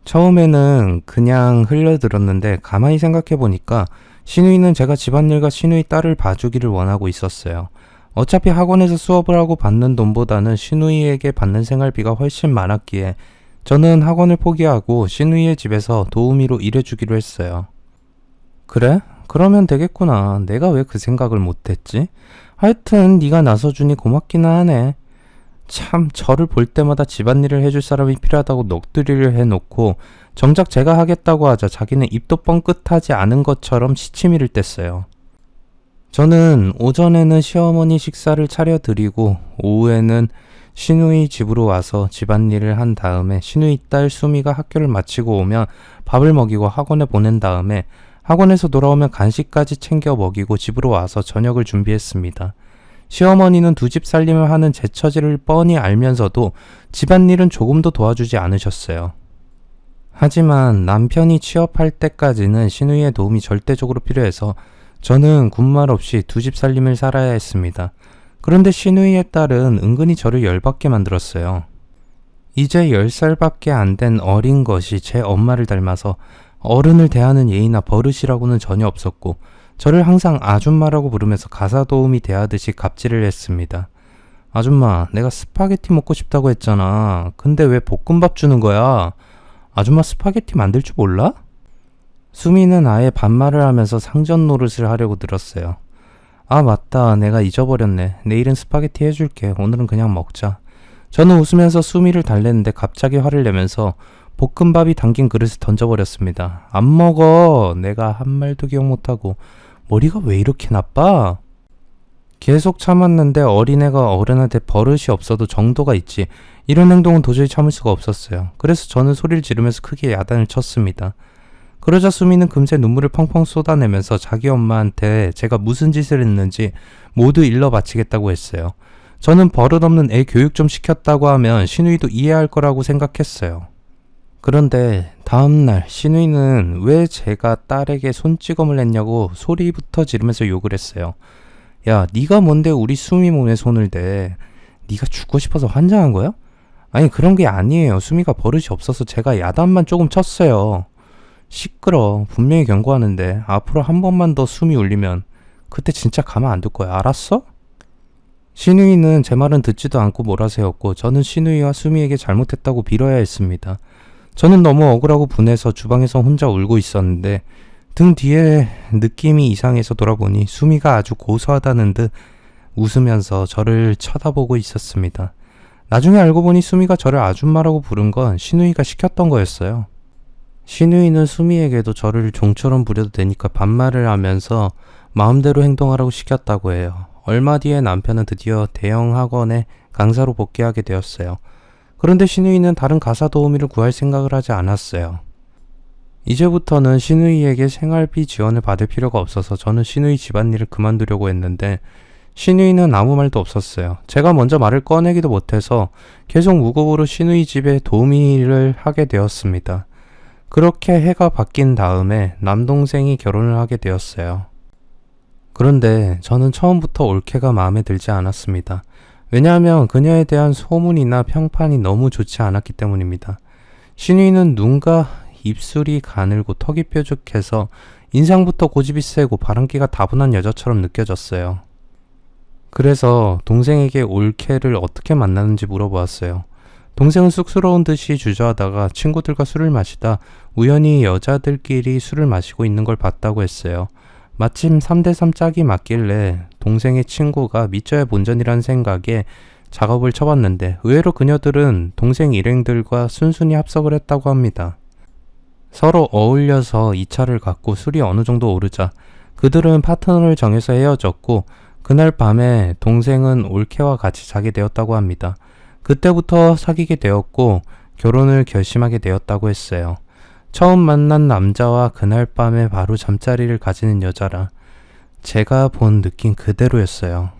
처음에는 그냥 흘려들었는데 가만히 생각해보니까 신우이는 제가 집안일과 신우이 딸을 봐주기를 원하고 있었어요. 어차피 학원에서 수업을 하고 받는 돈보다는 신우이에게 받는 생활비가 훨씬 많았기에 저는 학원을 포기하고 신우이의 집에서 도우미로 일해주기로 했어요. 그래? 그러면 되겠구나. 내가 왜 그 생각을 못했지? 하여튼 네가 나서주니 고맙기는 하네. 참 저를 볼 때마다 집안일을 해줄 사람이 필요하다고 넋두리를 해놓고 정작 제가 하겠다고 하자 자기는 입도 뻥끗하지 않은 것처럼 시치미를 뗐어요. 저는 오전에는 시어머니 식사를 차려드리고 오후에는 신우이 집으로 와서 집안일을 한 다음에 신우이 딸 수미가 학교를 마치고 오면 밥을 먹이고 학원에 보낸 다음에 학원에서 돌아오면 간식까지 챙겨 먹이고 집으로 와서 저녁을 준비했습니다. 시어머니는 두 집 살림을 하는 제 처지를 뻔히 알면서도 집안일은 조금도 도와주지 않으셨어요. 하지만 남편이 취업할 때까지는 신우이의 도움이 절대적으로 필요해서 저는 군말 없이 두 집 살림을 살아야 했습니다. 그런데 신우이의 딸은 은근히 저를 열받게 만들었어요. 이제 10살밖에 안 된 어린 것이 제 엄마를 닮아서 어른을 대하는 예의나 버릇이라고는 전혀 없었고 저를 항상 아줌마라고 부르면서 가사 도우미 대하듯이 갑질을 했습니다. 아줌마, 내가 스파게티 먹고 싶다고 했잖아. 근데 왜 볶음밥 주는 거야? 아줌마 스파게티 만들 줄 몰라? 수미는 아예 반말을 하면서 상전 노릇을 하려고 들었어요. 아 맞다, 내가 잊어버렸네. 내일은 스파게티 해줄게. 오늘은 그냥 먹자. 저는 웃으면서 수미를 달랬는데 갑자기 화를 내면서 볶음밥이 담긴 그릇을 던져버렸습니다. 안 먹어. 내가 한 말도 기억 못하고. 머리가 왜 이렇게 나빠? 계속 참았는데 어린애가 어른한테 버릇이 없어도 정도가 있지. 이런 행동은 도저히 참을 수가 없었어요. 그래서 저는 소리를 지르면서 크게 야단을 쳤습니다. 그러자 수미는 금세 눈물을 펑펑 쏟아내면서 자기 엄마한테 제가 무슨 짓을 했는지 모두 일러 바치겠다고 했어요. 저는 버릇없는 애 교육 좀 시켰다고 하면 신우이도 이해할 거라고 생각했어요. 그런데 다음날 신우이는 왜 제가 딸에게 손찌검을 했냐고 소리부터 지르면서 욕을 했어요. 야, 네가 뭔데 우리 수미 몸에 손을 대? 네가 죽고 싶어서 환장한 거야? 아니 그런 게 아니에요. 수미가 버릇이 없어서 제가 야단만 조금 쳤어요. 시끄러. 분명히 경고하는데 앞으로 한 번만 더 수미 울리면 그때 진짜 가만 안 둘 거야. 알았어? 신우이는 제 말은 듣지도 않고 몰아세웠고 저는 신우이와 수미에게 잘못했다고 빌어야 했습니다. 저는 너무 억울하고 분해서 주방에서 혼자 울고 있었는데 등 뒤에 느낌이 이상해서 돌아보니 수미가 아주 고소하다는 듯 웃으면서 저를 쳐다보고 있었습니다. 나중에 알고 보니 수미가 저를 아줌마라고 부른 건 신우이가 시켰던 거였어요. 신우이는 수미에게도 저를 종처럼 부려도 되니까 반말을 하면서 마음대로 행동하라고 시켰다고 해요. 얼마 뒤에 남편은 드디어 대형 학원에 강사로 복귀하게 되었어요. 그런데 신우이는 다른 가사 도우미를 구할 생각을 하지 않았어요. 이제부터는 신우이에게 생활비 지원을 받을 필요가 없어서 저는 신우이 집안일을 그만두려고 했는데 신우이는 아무 말도 없었어요. 제가 먼저 말을 꺼내기도 못해서 계속 무급으로 신우이 집에 도우미를 하게 되었습니다. 그렇게 해가 바뀐 다음에 남동생이 결혼을 하게 되었어요. 그런데 저는 처음부터 올케가 마음에 들지 않았습니다. 왜냐하면 그녀에 대한 소문이나 평판이 너무 좋지 않았기 때문입니다. 신우이는 눈과 입술이 가늘고 턱이 뾰족해서 인상부터 고집이 세고 바람기가 다분한 여자처럼 느껴졌어요. 그래서 동생에게 올케를 어떻게 만나는지 물어보았어요. 동생은 쑥스러운 듯이 주저하다가 친구들과 술을 마시다 우연히 여자들끼리 술을 마시고 있는 걸 봤다고 했어요. 마침 3대3 짝이 맞길래 동생의 친구가 믿져야 본전이라는 생각에 작업을 쳐봤는데 의외로 그녀들은 동생 일행들과 순순히 합석을 했다고 합니다. 서로 어울려서 2차를 갖고 술이 어느 정도 오르자 그들은 파트너를 정해서 헤어졌고 그날 밤에 동생은 올케와 같이 자게 되었다고 합니다. 그때부터 사귀게 되었고 결혼을 결심하게 되었다고 했어요. 처음 만난 남자와 그날 밤에 바로 잠자리를 가지는 여자라 제가 본 느낌 그대로였어요.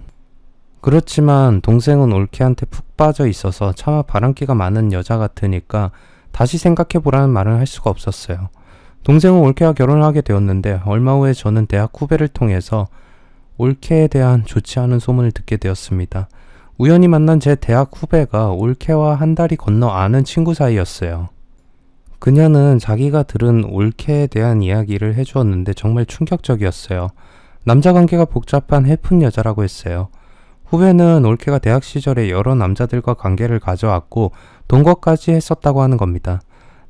그렇지만 동생은 올케한테 푹 빠져 있어서 차마 바람기가 많은 여자 같으니까 다시 생각해보라는 말을 할 수가 없었어요. 동생은 올케와 결혼을 하게 되었는데 얼마 후에 저는 대학 후배를 통해서 올케에 대한 좋지 않은 소문을 듣게 되었습니다. 우연히 만난 제 대학 후배가 올케와 한 달이 건너 아는 친구 사이였어요. 그녀는 자기가 들은 올케에 대한 이야기를 해주었는데 정말 충격적이었어요. 남자 관계가 복잡한 해픈 여자라고 했어요. 후배는 올케가 대학 시절에 여러 남자들과 관계를 가져왔고 동거까지 했었다고 하는 겁니다.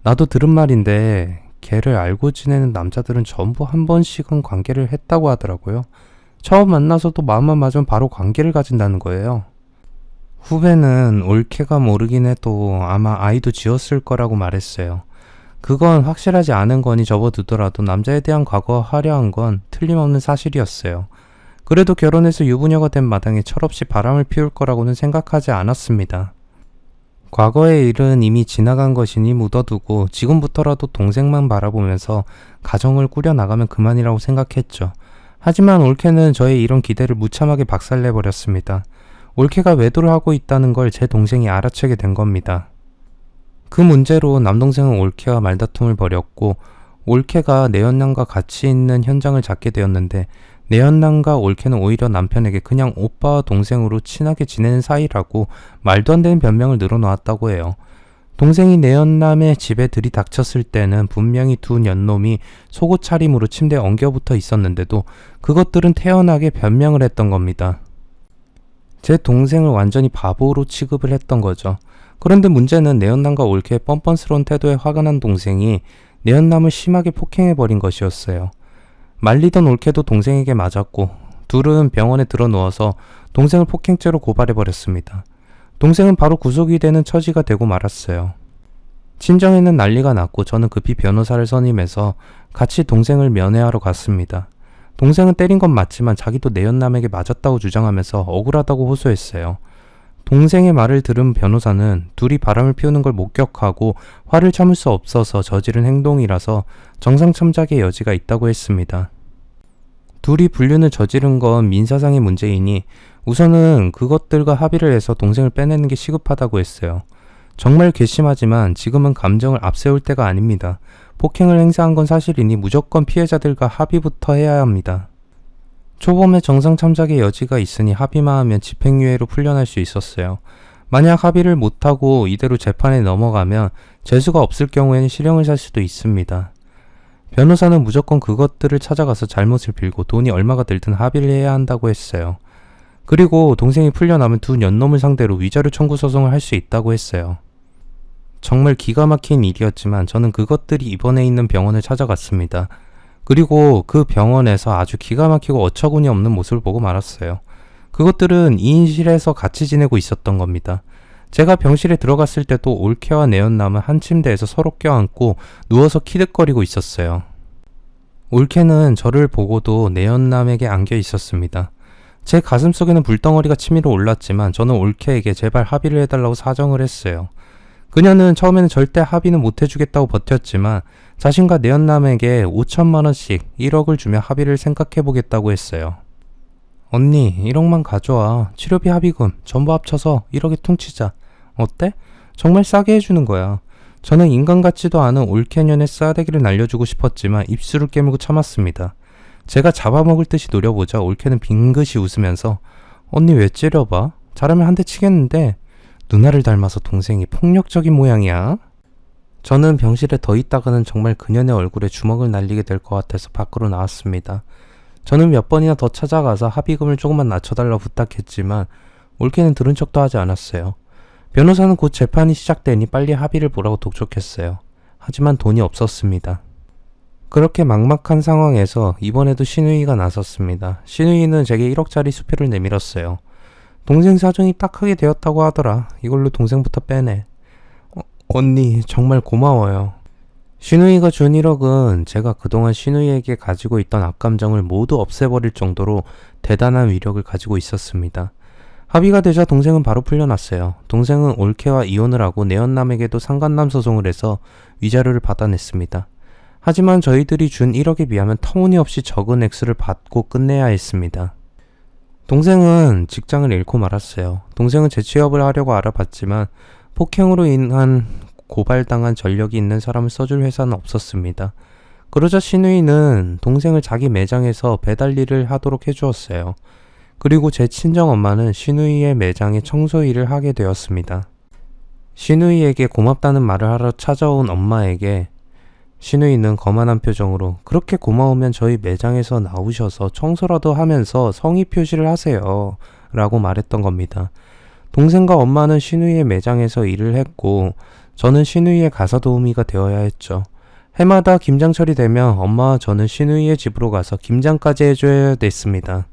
나도 들은 말인데 걔를 알고 지내는 남자들은 전부 한 번씩은 관계를 했다고 하더라고요. 처음 만나서도 마음만 맞으면 바로 관계를 가진다는 거예요. 후배는 올케가 모르긴 해도 아마 아이도 지었을 거라고 말했어요. 그건 확실하지 않은 거니 접어두더라도 남자에 대한 과거가 화려한 건 틀림없는 사실이었어요. 그래도 결혼해서 유부녀가 된 마당에 철없이 바람을 피울 거라고는 생각하지 않았습니다. 과거의 일은 이미 지나간 것이니 묻어두고 지금부터라도 동생만 바라보면서 가정을 꾸려나가면 그만이라고 생각했죠. 하지만 올케는 저의 이런 기대를 무참하게 박살내버렸습니다. 올케가 외도를 하고 있다는 걸 제 동생이 알아채게 된 겁니다. 그 문제로 남동생은 올케와 말다툼을 벌였고 올케가 내연남과 같이 있는 현장을 잡게 되었는데 내연남과 올케는 오히려 남편에게 그냥 오빠와 동생으로 친하게 지내는 사이라고 말도 안 되는 변명을 늘어놓았다고 해요. 동생이 내연남의 집에 들이닥쳤을 때는 분명히 두 년놈이 속옷 차림으로 침대에 엉겨붙어 있었는데도 그것들은 태연하게 변명을 했던 겁니다. 제 동생을 완전히 바보로 취급을 했던 거죠. 그런데 문제는 내연남과 올케의 뻔뻔스러운 태도에 화가 난 동생이 내연남을 심하게 폭행해버린 것이었어요. 말리던 올케도 동생에게 맞았고 둘은 병원에 들어누워서 동생을 폭행죄로 고발해버렸습니다. 동생은 바로 구속이 되는 처지가 되고 말았어요. 친정에는 난리가 났고 저는 급히 변호사를 선임해서 같이 동생을 면회하러 갔습니다. 동생은 때린 건 맞지만 자기도 내연남에게 맞았다고 주장하면서 억울하다고 호소했어요. 동생의 말을 들은 변호사는 둘이 바람을 피우는 걸 목격하고 화를 참을 수 없어서 저지른 행동이라서 정상참작의 여지가 있다고 했습니다. 둘이 불륜을 저지른 건 민사상의 문제이니 우선은 그것들과 합의를 해서 동생을 빼내는 게 시급하다고 했어요. 정말 괘씸하지만 지금은 감정을 앞세울 때가 아닙니다. 폭행을 행사한 건 사실이니 무조건 피해자들과 합의부터 해야 합니다. 초범의 정상 참작의 여지가 있으니 합의만 하면 집행유예로 풀려날 수 있었어요. 만약 합의를 못하고 이대로 재판에 넘어가면 재수가 없을 경우에는 실형을 살 수도 있습니다. 변호사는 무조건 그것들을 찾아가서 잘못을 빌고 돈이 얼마가 들든 합의를 해야 한다고 했어요. 그리고 동생이 풀려나면 두 년놈을 상대로 위자료 청구 소송을 할 수 있다고 했어요. 정말 기가 막힌 일이었지만 저는 그것들이 입원해 있는 병원을 찾아갔습니다. 그리고 그 병원에서 아주 기가 막히고 어처구니 없는 모습을 보고 말았어요. 그것들은 2인실에서 같이 지내고 있었던 겁니다. 제가 병실에 들어갔을 때도 올케와 내연남은 한 침대에서 서로 껴안고 누워서 키득거리고 있었어요. 올케는 저를 보고도 내연남에게 안겨 있었습니다. 제 가슴속에는 불덩어리가 치밀어 올랐지만 저는 올케에게 제발 합의를 해달라고 사정을 했어요. 그녀는 처음에는 절대 합의는 못해주겠다고 버텼지만 자신과 내연남에게 5천만 원씩 1억을 주며 합의를 생각해보겠다고 했어요. 언니 1억만 가져와. 치료비 합의금 전부 합쳐서 1억에 퉁치자. 어때? 정말 싸게 해주는 거야. 저는 인간 같지도 않은 올케년의 싸대기를 날려주고 싶었지만 입술을 깨물고 참았습니다. 제가 잡아먹을 듯이 노려보자 올케는 빙긋이 웃으면서 언니 왜 찌려봐? 잘하면 한 대 치겠는데 누나를 닮아서 동생이 폭력적인 모양이야. 저는 병실에 더 있다가는 정말 그년의 얼굴에 주먹을 날리게 될 것 같아서 밖으로 나왔습니다. 저는 몇 번이나 더 찾아가서 합의금을 조금만 낮춰달라고 부탁했지만 올케는 들은 척도 하지 않았어요. 변호사는 곧 재판이 시작되니 빨리 합의를 보라고 독촉했어요. 하지만 돈이 없었습니다. 그렇게 막막한 상황에서 이번에도 신우이가 나섰습니다. 신우이는 제게 1억짜리 수표를 내밀었어요. 동생 사정이 딱하게 되었다고 하더라. 이걸로 동생부터 빼내. 언니 정말 고마워요. 신우이가 준 1억은 제가 그동안 신우이에게 가지고 있던 악감정을 모두 없애버릴 정도로 대단한 위력을 가지고 있었습니다. 합의가 되자 동생은 바로 풀려났어요. 동생은 올케와 이혼을 하고 내연남에게도 상간남 소송을 해서 위자료를 받아냈습니다. 하지만 저희들이 준 1억에 비하면 터무니없이 적은 액수를 받고 끝내야 했습니다. 동생은 직장을 잃고 말았어요. 동생은 재취업을 하려고 알아봤지만 폭행으로 인한 고발당한 전력이 있는 사람을 써줄 회사는 없었습니다. 그러자 신우이는 동생을 자기 매장에서 배달 일을 하도록 해주었어요. 그리고 제 친정엄마는 신우이의 매장에 청소 일을 하게 되었습니다. 신우이에게 고맙다는 말을 하러 찾아온 엄마에게 신우이는 거만한 표정으로 그렇게 고마우면 저희 매장에서 나오셔서 청소라도 하면서 성의 표시를 하세요 라고 말했던 겁니다. 동생과 엄마는 신우이의 매장에서 일을 했고 저는 신우이의 가사 도우미가 되어야 했죠. 해마다 김장철이 되면 엄마와 저는 신우이의 집으로 가서 김장까지 해줘야 됐습니다.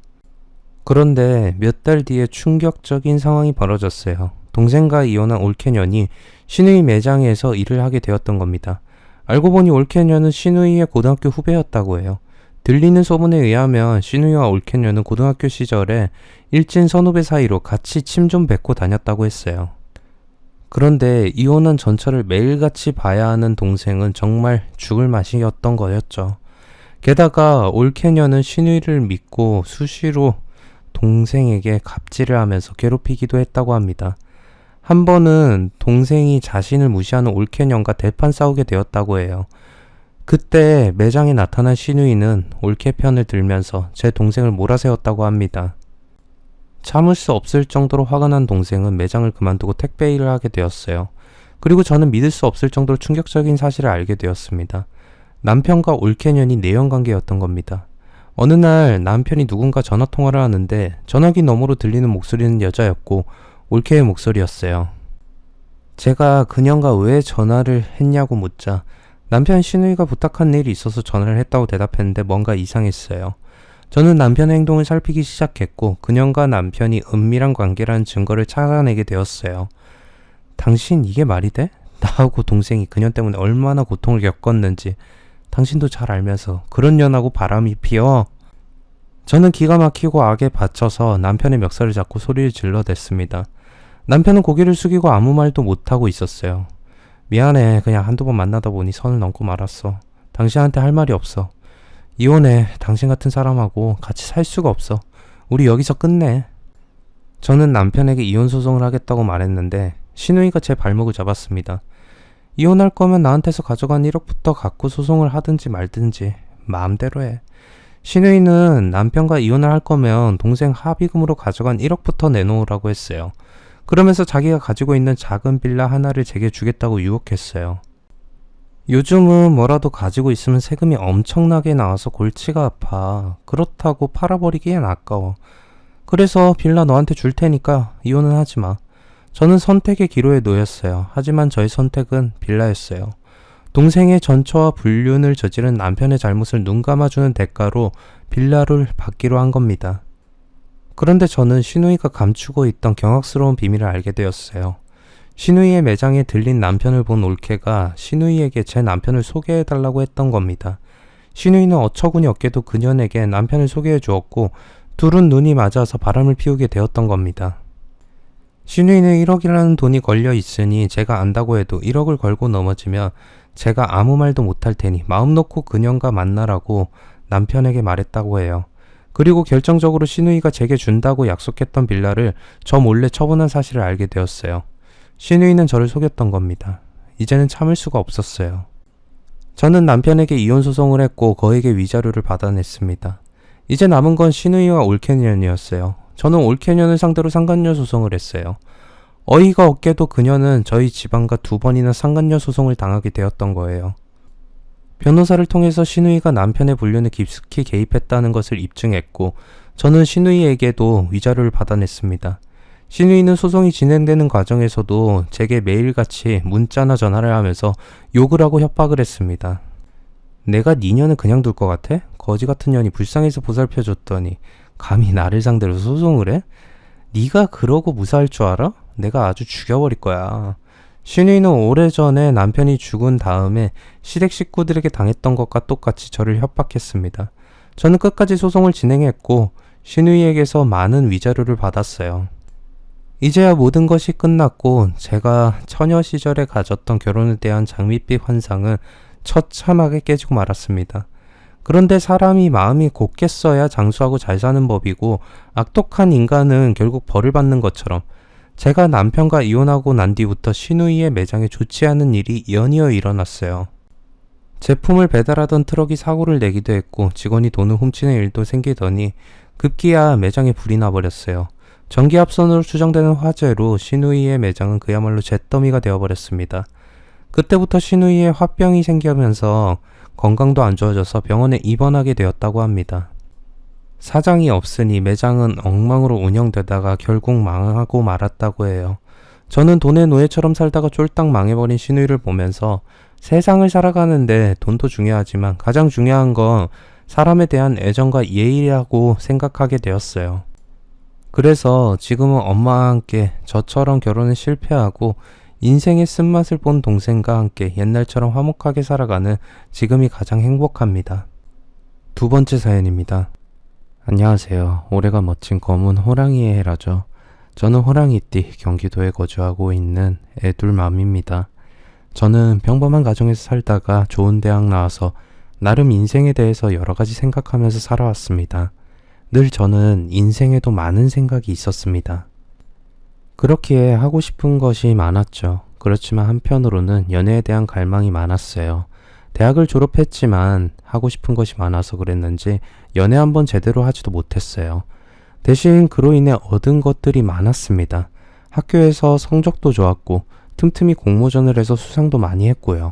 그런데 몇 달 뒤에 충격적인 상황이 벌어졌어요. 동생과 이혼한 올케년이 신우이 매장에서 일을 하게 되었던 겁니다. 알고 보니 올케년은 신우이의 고등학교 후배였다고 해요. 들리는 소문에 의하면 신우이와 올케년은 고등학교 시절에 일진 선후배 사이로 같이 침 좀 뱉고 다녔다고 했어요. 그런데 이혼한 전철을 매일같이 봐야 하는 동생은 정말 죽을 맛이었던 거였죠. 게다가 올케년은 신우이를 믿고 수시로 동생에게 갑질을 하면서 괴롭히기도 했다고 합니다. 한 번은 동생이 자신을 무시하는 올케년과 대판 싸우게 되었다고 해요. 그때 매장에 나타난 신우이는 올케 편을 들면서 제 동생을 몰아세웠다고 합니다. 참을 수 없을 정도로 화가 난 동생은 매장을 그만두고 택배 일을 하게 되었어요. 그리고 저는 믿을 수 없을 정도로 충격적인 사실을 알게 되었습니다. 남편과 올케년이 내연관계였던 겁니다. 어느 날 남편이 누군가 전화통화를 하는데 전화기 너머로 들리는 목소리는 여자였고 올케의 목소리였어요. 제가 그녀가 왜 전화를 했냐고 묻자 남편 신우이가 부탁한 일이 있어서 전화를 했다고 대답했는데 뭔가 이상했어요. 저는 남편의 행동을 살피기 시작했고 그녀가 남편이 은밀한 관계라는 증거를 찾아내게 되었어요. 당신 이게 말이 돼? 나하고 동생이 그녀 때문에 얼마나 고통을 겪었는지 당신도 잘 알면서 그런 년하고 바람이 피어? 저는 기가 막히고 악에 받쳐서 남편의 멱살을 잡고 소리를 질러댔습니다. 남편은 고개를 숙이고 아무 말도 못하고 있었어요. 미안해. 그냥 한두 번 만나다 보니 선을 넘고 말았어. 당신한테 할 말이 없어. 이혼해. 당신 같은 사람하고 같이 살 수가 없어. 우리 여기서 끝내. 저는 남편에게 이혼 소송을 하겠다고 말했는데 신우이가 제 발목을 잡았습니다. 이혼할 거면 나한테서 가져간 1억부터 갖고 소송을 하든지 말든지 마음대로 해. 신우이는 남편과 이혼을 할 거면 동생 합의금으로 가져간 1억부터 내놓으라고 했어요. 그러면서 자기가 가지고 있는 작은 빌라 하나를 제게 주겠다고 유혹했어요. 요즘은 뭐라도 가지고 있으면 세금이 엄청나게 나와서 골치가 아파. 그렇다고 팔아버리기엔 아까워. 그래서 빌라 너한테 줄 테니까 이혼은 하지 마. 저는 선택의 기로에 놓였어요. 하지만 저의 선택은 빌라였어요. 동생의 전처와 불륜을 저지른 남편의 잘못을 눈감아주는 대가로 빌라를 받기로 한 겁니다. 그런데 저는 신우이가 감추고 있던 경악스러운 비밀을 알게 되었어요. 신우이의 매장에 들린 남편을 본 올케가 신우이에게 제 남편을 소개해달라고 했던 겁니다. 신우이는 어처구니 없게도 그녀에게 남편을 소개해 주었고 둘은 눈이 맞아서 바람을 피우게 되었던 겁니다. 신우이는 1억이라는 돈이 걸려 있으니 제가 안다고 해도 1억을 걸고 넘어지면 제가 아무 말도 못할 테니 마음 놓고 그녀가 만나라고 남편에게 말했다고 해요. 그리고 결정적으로 신우이가 제게 준다고 약속했던 빌라를 저 몰래 처분한 사실을 알게 되었어요. 신우이는 저를 속였던 겁니다. 이제는 참을 수가 없었어요. 저는 남편에게 이혼 소송을 했고 거액의 위자료를 받아냈습니다. 이제 남은 건 신우이와 올케년이었어요. 저는 올케년을 상대로 상간녀 소송을 했어요. 어이가 없게도 그녀는 저희 집안과 2번이나 상간녀 소송을 당하게 되었던 거예요. 변호사를 통해서 신우이가 남편의 불륜에 깊숙이 개입했다는 것을 입증했고 저는 신우이에게도 위자료를 받아냈습니다. 신우이는 소송이 진행되는 과정에서도 제게 매일같이 문자나 전화를 하면서 욕을 하고 협박을 했습니다. 내가 네 년을 그냥 둘 것 같아? 거지 같은 년이 불쌍해서 보살펴줬더니 감히 나를 상대로 소송을 해? 네가 그러고 무사할 줄 알아? 내가 아주 죽여버릴 거야. 신우이는 오래전에 남편이 죽은 다음에 시댁 식구들에게 당했던 것과 똑같이 저를 협박했습니다. 저는 끝까지 소송을 진행했고 신우이에게서 많은 위자료를 받았어요. 이제야 모든 것이 끝났고 제가 처녀 시절에 가졌던 결혼에 대한 장밋빛 환상은 처참하게 깨지고 말았습니다. 그런데 사람이 마음이 곱겠어야 장수하고 잘 사는 법이고 악독한 인간은 결국 벌을 받는 것처럼 제가 남편과 이혼하고 난 뒤부터 신우이의 매장에 좋지 않은 일이 연이어 일어났어요. 제품을 배달하던 트럭이 사고를 내기도 했고 직원이 돈을 훔치는 일도 생기더니 급기야 매장에 불이 나버렸어요. 전기합선으로 추정되는 화재로 신우이의 매장은 그야말로 잿더미가 되어버렸습니다. 그때부터 신우이의 화병이 생기면서 건강도 안 좋아져서 병원에 입원하게 되었다고 합니다. 사장이 없으니 매장은 엉망으로 운영되다가 결국 망하고 말았다고 해요. 저는 돈의 노예처럼 살다가 쫄딱 망해버린 신우이를 보면서 세상을 살아가는데 돈도 중요하지만 가장 중요한 건 사람에 대한 애정과 예의라고 생각하게 되었어요. 그래서 지금은 엄마와 함께 저처럼 결혼에 실패하고 인생의 쓴맛을 본 동생과 함께 옛날처럼 화목하게 살아가는 지금이 가장 행복합니다. 2번째 사연입니다. 안녕하세요. 올해가 멋진 검은 호랑이의 해라죠. 저는 호랑이띠 경기도에 거주하고 있는 애둘맘입니다. 저는 평범한 가정에서 살다가 좋은 대학 나와서 나름 인생에 대해서 여러 가지 생각하면서 살아왔습니다. 늘 저는 인생에도 많은 생각이 있었습니다. 그렇기에 하고 싶은 것이 많았죠. 그렇지만 한편으로는 연애에 대한 갈망이 많았어요. 대학을 졸업했지만 하고 싶은 것이 많아서 그랬는지 연애 한번 제대로 하지도 못했어요. 대신 그로 인해 얻은 것들이 많았습니다. 학교에서 성적도 좋았고 틈틈이 공모전을 해서 수상도 많이 했고요.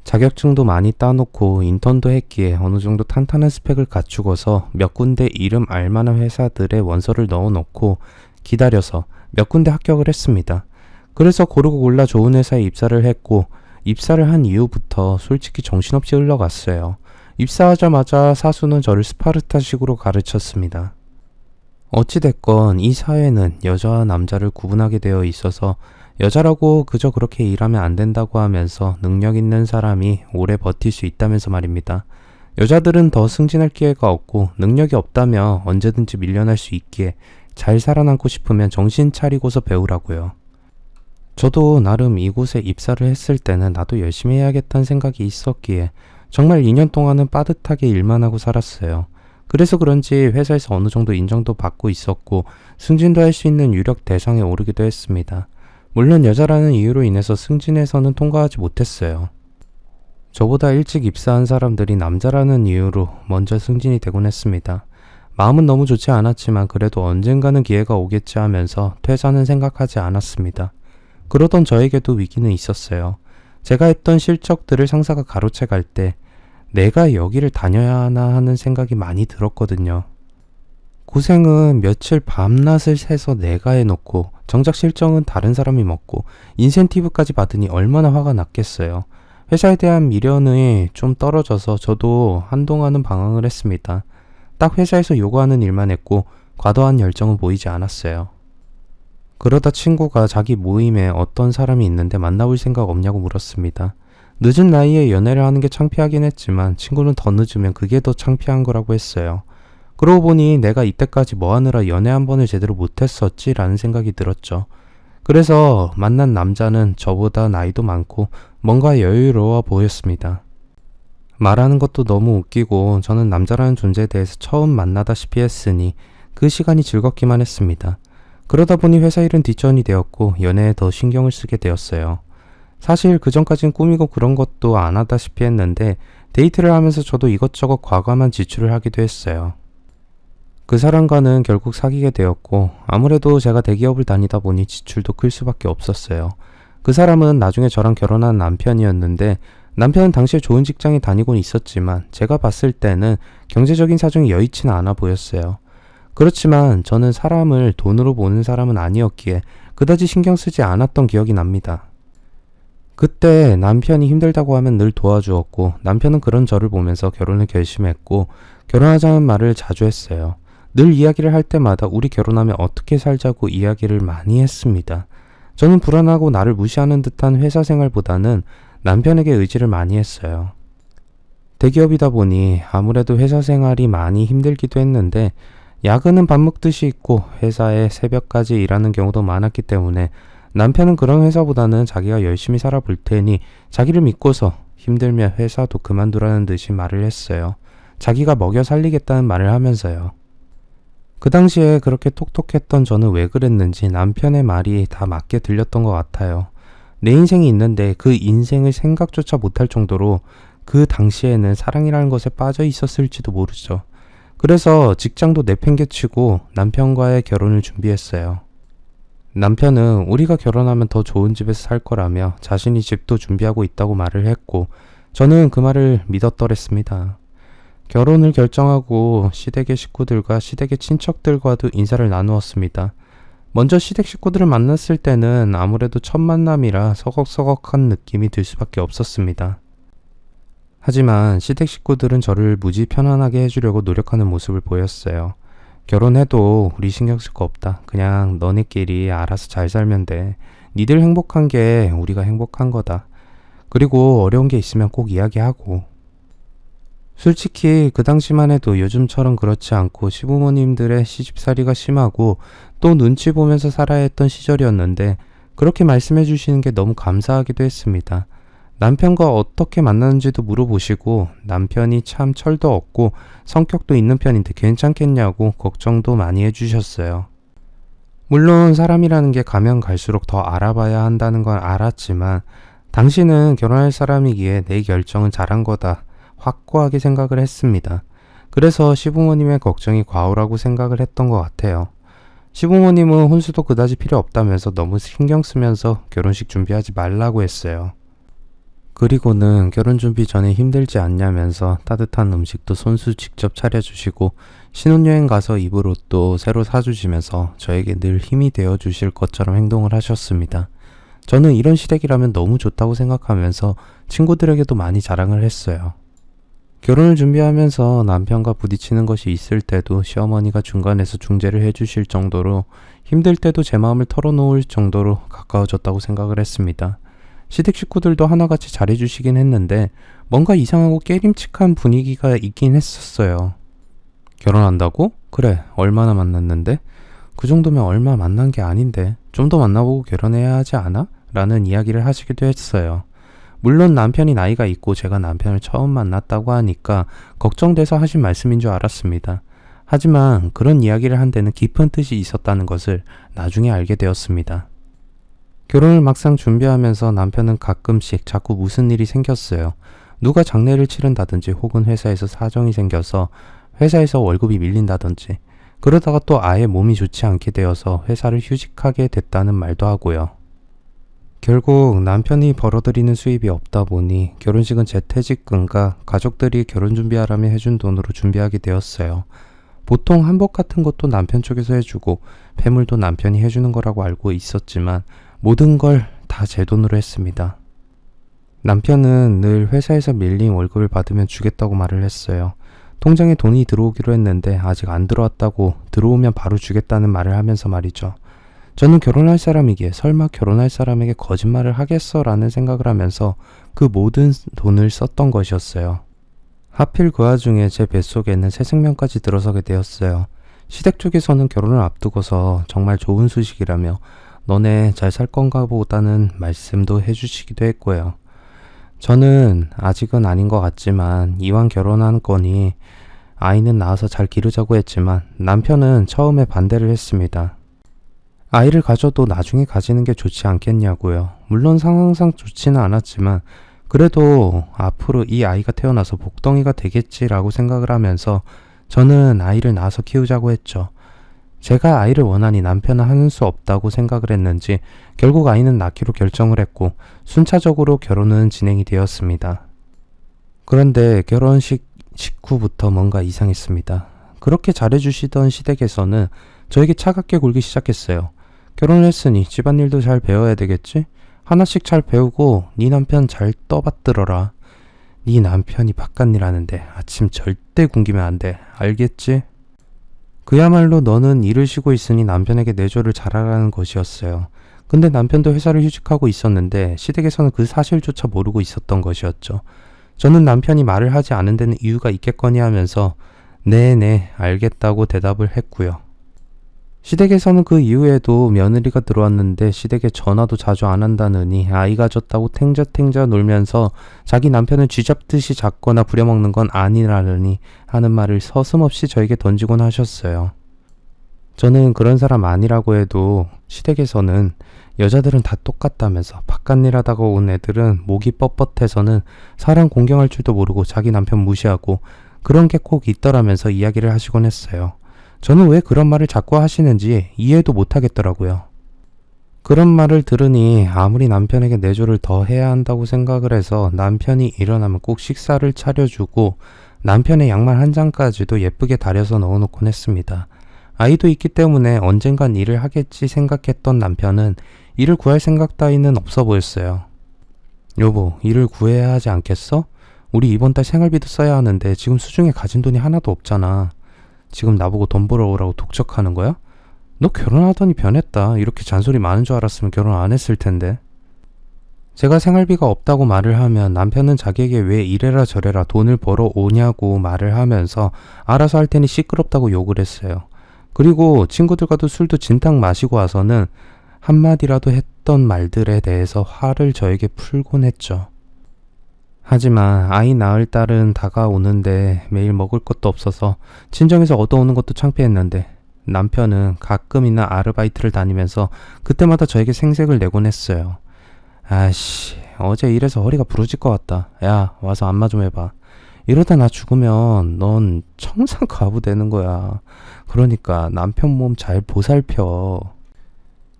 자격증도 많이 따놓고 인턴도 했기에 어느 정도 탄탄한 스펙을 갖추고서 몇 군데 이름 알만한 회사들의 원서를 넣어놓고 기다려서 몇 군데 합격을 했습니다. 그래서 고르고 골라 좋은 회사에 입사를 했고 입사를 한 이후부터 솔직히 정신없이 흘러갔어요. 입사하자마자 사수는 저를 스파르타식으로 가르쳤습니다. 어찌됐건 이 사회는 여자와 남자를 구분하게 되어 있어서 여자라고 그저 그렇게 일하면 안 된다고 하면서 능력 있는 사람이 오래 버틸 수 있다면서 말입니다. 여자들은 더 승진할 기회가 없고 능력이 없다며 언제든지 밀려날 수 있기에 잘 살아남고 싶으면 정신 차리고서 배우라고요. 저도 나름 이곳에 입사를 했을 때는 나도 열심히 해야겠다는 생각이 있었기에 정말 2년 동안은 빠듯하게 일만 하고 살았어요. 그래서 그런지 회사에서 어느 정도 인정도 받고 있었고 승진도 할 수 있는 유력 대상에 오르기도 했습니다. 물론 여자라는 이유로 인해서 승진에서는 통과하지 못했어요. 저보다 일찍 입사한 사람들이 남자라는 이유로 먼저 승진이 되곤 했습니다. 마음은 너무 좋지 않았지만 그래도 언젠가는 기회가 오겠지 하면서 퇴사는 생각하지 않았습니다. 그러던 저에게도 위기는 있었어요. 제가 했던 실적들을 상사가 가로채갈 때 내가 여기를 다녀야 하나 하는 생각이 많이 들었거든요. 고생은 며칠 밤낮을 새서 내가 해놓고 정작 실적은 다른 사람이 먹고 인센티브까지 받으니 얼마나 화가 났겠어요. 회사에 대한 미련이 좀 떨어져서 저도 한동안은 방황을 했습니다. 딱 회사에서 요구하는 일만 했고 과도한 열정은 보이지 않았어요. 그러다 친구가 자기 모임에 어떤 사람이 있는데 만나볼 생각 없냐고 물었습니다. 늦은 나이에 연애를 하는 게 창피하긴 했지만 친구는 더 늦으면 그게 더 창피한 거라고 했어요. 그러고 보니 내가 이때까지 뭐 하느라 연애 한 번을 제대로 못했었지 라는 생각이 들었죠. 그래서 만난 남자는 저보다 나이도 많고 뭔가 여유로워 보였습니다. 말하는 것도 너무 웃기고 저는 남자라는 존재에 대해서 처음 만나다시피 했으니 그 시간이 즐겁기만 했습니다. 그러다 보니 회사 일은 뒷전이 되었고 연애에 더 신경을 쓰게 되었어요. 사실 그전까진 꾸미고 그런 것도 안 하다시피 했는데 데이트를 하면서 저도 이것저것 과감한 지출을 하기도 했어요. 그 사람과는 결국 사귀게 되었고 아무래도 제가 대기업을 다니다 보니 지출도 클 수밖에 없었어요. 그 사람은 나중에 저랑 결혼한 남편이었는데 남편은 당시에 좋은 직장에 다니곤 있었지만 제가 봤을 때는 경제적인 사정이 여의치는 않아 보였어요. 그렇지만 저는 사람을 돈으로 보는 사람은 아니었기에 그다지 신경 쓰지 않았던 기억이 납니다. 그때 남편이 힘들다고 하면 늘 도와주었고 남편은 그런 저를 보면서 결혼을 결심했고 결혼하자는 말을 자주 했어요. 늘 이야기를 할 때마다 우리 결혼하면 어떻게 살자고 이야기를 많이 했습니다. 저는 불안하고 나를 무시하는 듯한 회사 생활보다는 남편에게 의지를 많이 했어요. 대기업이다 보니 아무래도 회사 생활이 많이 힘들기도 했는데 야근은 밥 먹듯이 있고 회사에 새벽까지 일하는 경우도 많았기 때문에 남편은 그런 회사보다는 자기가 열심히 살아볼 테니 자기를 믿고서 힘들면 회사도 그만두라는 듯이 말을 했어요. 자기가 먹여 살리겠다는 말을 하면서요. 그 당시에 그렇게 톡톡했던 저는 왜 그랬는지 남편의 말이 다 맞게 들렸던 것 같아요. 내 인생이 있는데 그 인생을 생각조차 못할 정도로 그 당시에는 사랑이라는 것에 빠져 있었을지도 모르죠. 그래서 직장도 내팽개치고 남편과의 결혼을 준비했어요. 남편은 우리가 결혼하면 더 좋은 집에서 살 거라며 자신이 집도 준비하고 있다고 말을 했고 저는 그 말을 믿었더랬습니다. 결혼을 결정하고 시댁의 식구들과 시댁의 친척들과도 인사를 나누었습니다. 먼저 시댁 식구들을 만났을 때는 아무래도 첫 만남이라 서걱서걱한 느낌이 들 수밖에 없었습니다. 하지만 시댁 식구들은 저를 무지 편안하게 해주려고 노력하는 모습을 보였어요. 결혼해도 우리 신경 쓸 거 없다. 그냥 너네끼리 알아서 잘 살면 돼. 니들 행복한 게 우리가 행복한 거다. 그리고 어려운 게 있으면 꼭 이야기하고. 솔직히 그 당시만 해도 요즘처럼 그렇지 않고 시부모님들의 시집살이가 심하고 또 눈치 보면서 살아야 했던 시절이었는데 그렇게 말씀해 주시는 게 너무 감사하기도 했습니다. 남편과 어떻게 만나는지도 물어보시고 남편이 참 철도 없고 성격도 있는 편인데 괜찮겠냐고 걱정도 많이 해주셨어요. 물론 사람이라는 게 가면 갈수록 더 알아봐야 한다는 건 알았지만 당신은 결혼할 사람이기에 내 결정은 잘한 거다. 확고하게 생각을 했습니다. 그래서 시부모님의 걱정이 과오라고 생각을 했던 것 같아요. 시부모님은 혼수도 그다지 필요 없다면서 너무 신경 쓰면서 결혼식 준비하지 말라고 했어요. 그리고는 결혼 준비 전에 힘들지 않냐면서 따뜻한 음식도 손수 직접 차려주시고 신혼여행 가서 입을 옷도 새로 사주시면서 저에게 늘 힘이 되어주실 것처럼 행동을 하셨습니다. 저는 이런 시댁이라면 너무 좋다고 생각하면서 친구들에게도 많이 자랑을 했어요. 결혼을 준비하면서 남편과 부딪히는 것이 있을 때도 시어머니가 중간에서 중재를 해주실 정도로 힘들 때도 제 마음을 털어놓을 정도로 가까워졌다고 생각을 했습니다. 시댁 식구들도 하나같이 잘해주시긴 했는데 뭔가 이상하고 깨림칙한 분위기가 있긴 했었어요. 결혼한다고? 그래, 얼마나 만났는데? 그 정도면 얼마 만난 게 아닌데 좀 더 만나보고 결혼해야 하지 않아? 라는 이야기를 하시기도 했어요. 물론 남편이 나이가 있고 제가 남편을 처음 만났다고 하니까 걱정돼서 하신 말씀인 줄 알았습니다. 하지만 그런 이야기를 한 데는 깊은 뜻이 있었다는 것을 나중에 알게 되었습니다. 결혼을 막상 준비하면서 남편은 가끔씩 자꾸 무슨 일이 생겼어요. 누가 장례를 치른다든지 혹은 회사에서 사정이 생겨서 회사에서 월급이 밀린다든지 그러다가 또 아예 몸이 좋지 않게 되어서 회사를 휴직하게 됐다는 말도 하고요. 결국 남편이 벌어들이는 수입이 없다 보니 결혼식은 제 퇴직금과 가족들이 결혼 준비하라며 해준 돈으로 준비하게 되었어요. 보통 한복 같은 것도 남편 쪽에서 해주고 폐물도 남편이 해주는 거라고 알고 있었지만 모든 걸 다 제 돈으로 했습니다. 남편은 늘 회사에서 밀린 월급을 받으면 주겠다고 말을 했어요. 통장에 돈이 들어오기로 했는데 아직 안 들어왔다고 들어오면 바로 주겠다는 말을 하면서 말이죠. 저는 결혼할 사람이기에 설마 결혼할 사람에게 거짓말을 하겠어 라는 생각을 하면서 그 모든 돈을 썼던 것이었어요. 하필 그 와중에 제 뱃속에는 새 생명까지 들어서게 되었어요. 시댁 쪽에서는 결혼을 앞두고서 정말 좋은 소식이라며 너네 잘 살 건가 보다는 말씀도 해주시기도 했고요. 저는 아직은 아닌 것 같지만 이왕 결혼한 거니 아이는 낳아서 잘 기르자고 했지만 남편은 처음에 반대를 했습니다. 아이를 가져도 나중에 가지는 게 좋지 않겠냐고요. 물론 상황상 좋지는 않았지만 그래도 앞으로 이 아이가 태어나서 복덩이가 되겠지라고 생각을 하면서 저는 아이를 낳아서 키우자고 했죠. 제가 아이를 원하니 남편은 하는 수 없다고 생각을 했는지 결국 아이는 낳기로 결정을 했고 순차적으로 결혼은 진행이 되었습니다. 그런데 결혼식 직후부터 뭔가 이상했습니다. 그렇게 잘해주시던 시댁에서는 저에게 차갑게 굴기 시작했어요. 결혼을 했으니 집안일도 잘 배워야 되겠지? 하나씩 잘 배우고 네 남편 잘 떠받들어라. 네 남편이 바깥일 하는데 아침 절대 굶기면 안 돼. 알겠지? 그야말로 너는 일을 쉬고 있으니 남편에게 내조를 잘하라는 것이었어요. 근데 남편도 회사를 휴직하고 있었는데 시댁에서는 그 사실조차 모르고 있었던 것이었죠. 저는 남편이 말을 하지 않은 데는 이유가 있겠거니 하면서 네네 알겠다고 대답을 했고요. 시댁에서는 그 이후에도 며느리가 들어왔는데 시댁에 전화도 자주 안 한다느니 아이가 졌다고 탱자탱자 놀면서 자기 남편을 쥐잡듯이 잡거나 부려먹는 건 아니라느니 하는 말을 서슴없이 저에게 던지곤 하셨어요. 저는 그런 사람 아니라고 해도 시댁에서는 여자들은 다 똑같다면서 바깥일 하다가 온 애들은 목이 뻣뻣해서는 사람 공경할 줄도 모르고 자기 남편 무시하고 그런 게 꼭 있더라면서 이야기를 하시곤 했어요. 저는 왜 그런 말을 자꾸 하시는지 이해도 못하겠더라고요. 그런 말을 들으니 아무리 남편에게 내조를 더 해야 한다고 생각을 해서 남편이 일어나면 꼭 식사를 차려주고 남편의 양말 한 장까지도 예쁘게 다려서 넣어놓곤 했습니다. 아이도 있기 때문에 언젠간 일을 하겠지 생각했던 남편은 일을 구할 생각 따위는 없어 보였어요. 여보, 일을 구해야 하지 않겠어? 우리 이번 달 생활비도 써야 하는데 지금 수중에 가진 돈이 하나도 없잖아. 지금 나보고 돈 벌어 오라고 독촉하는 거야? 너 결혼하더니 변했다. 이렇게 잔소리 많은 줄 알았으면 결혼 안 했을 텐데. 제가 생활비가 없다고 말을 하면 남편은 자기에게 왜 이래라 저래라 돈을 벌어 오냐고 말을 하면서 알아서 할 테니 시끄럽다고 욕을 했어요. 그리고 친구들과도 술도 진탕 마시고 와서는 한마디라도 했던 말들에 대해서 화를 저에게 풀곤 했죠. 하지만 아이 낳을 딸은 다가오는데 매일 먹을 것도 없어서 친정에서 얻어오는 것도 창피했는데 남편은 가끔이나 아르바이트를 다니면서 그때마다 저에게 생색을 내곤 했어요. 아씨, 어제 일해서 허리가 부러질 것 같다. 야, 와서 안마 좀 해봐. 이러다 나 죽으면 넌 청산 가부 되는 거야. 그러니까 남편 몸 잘 보살펴.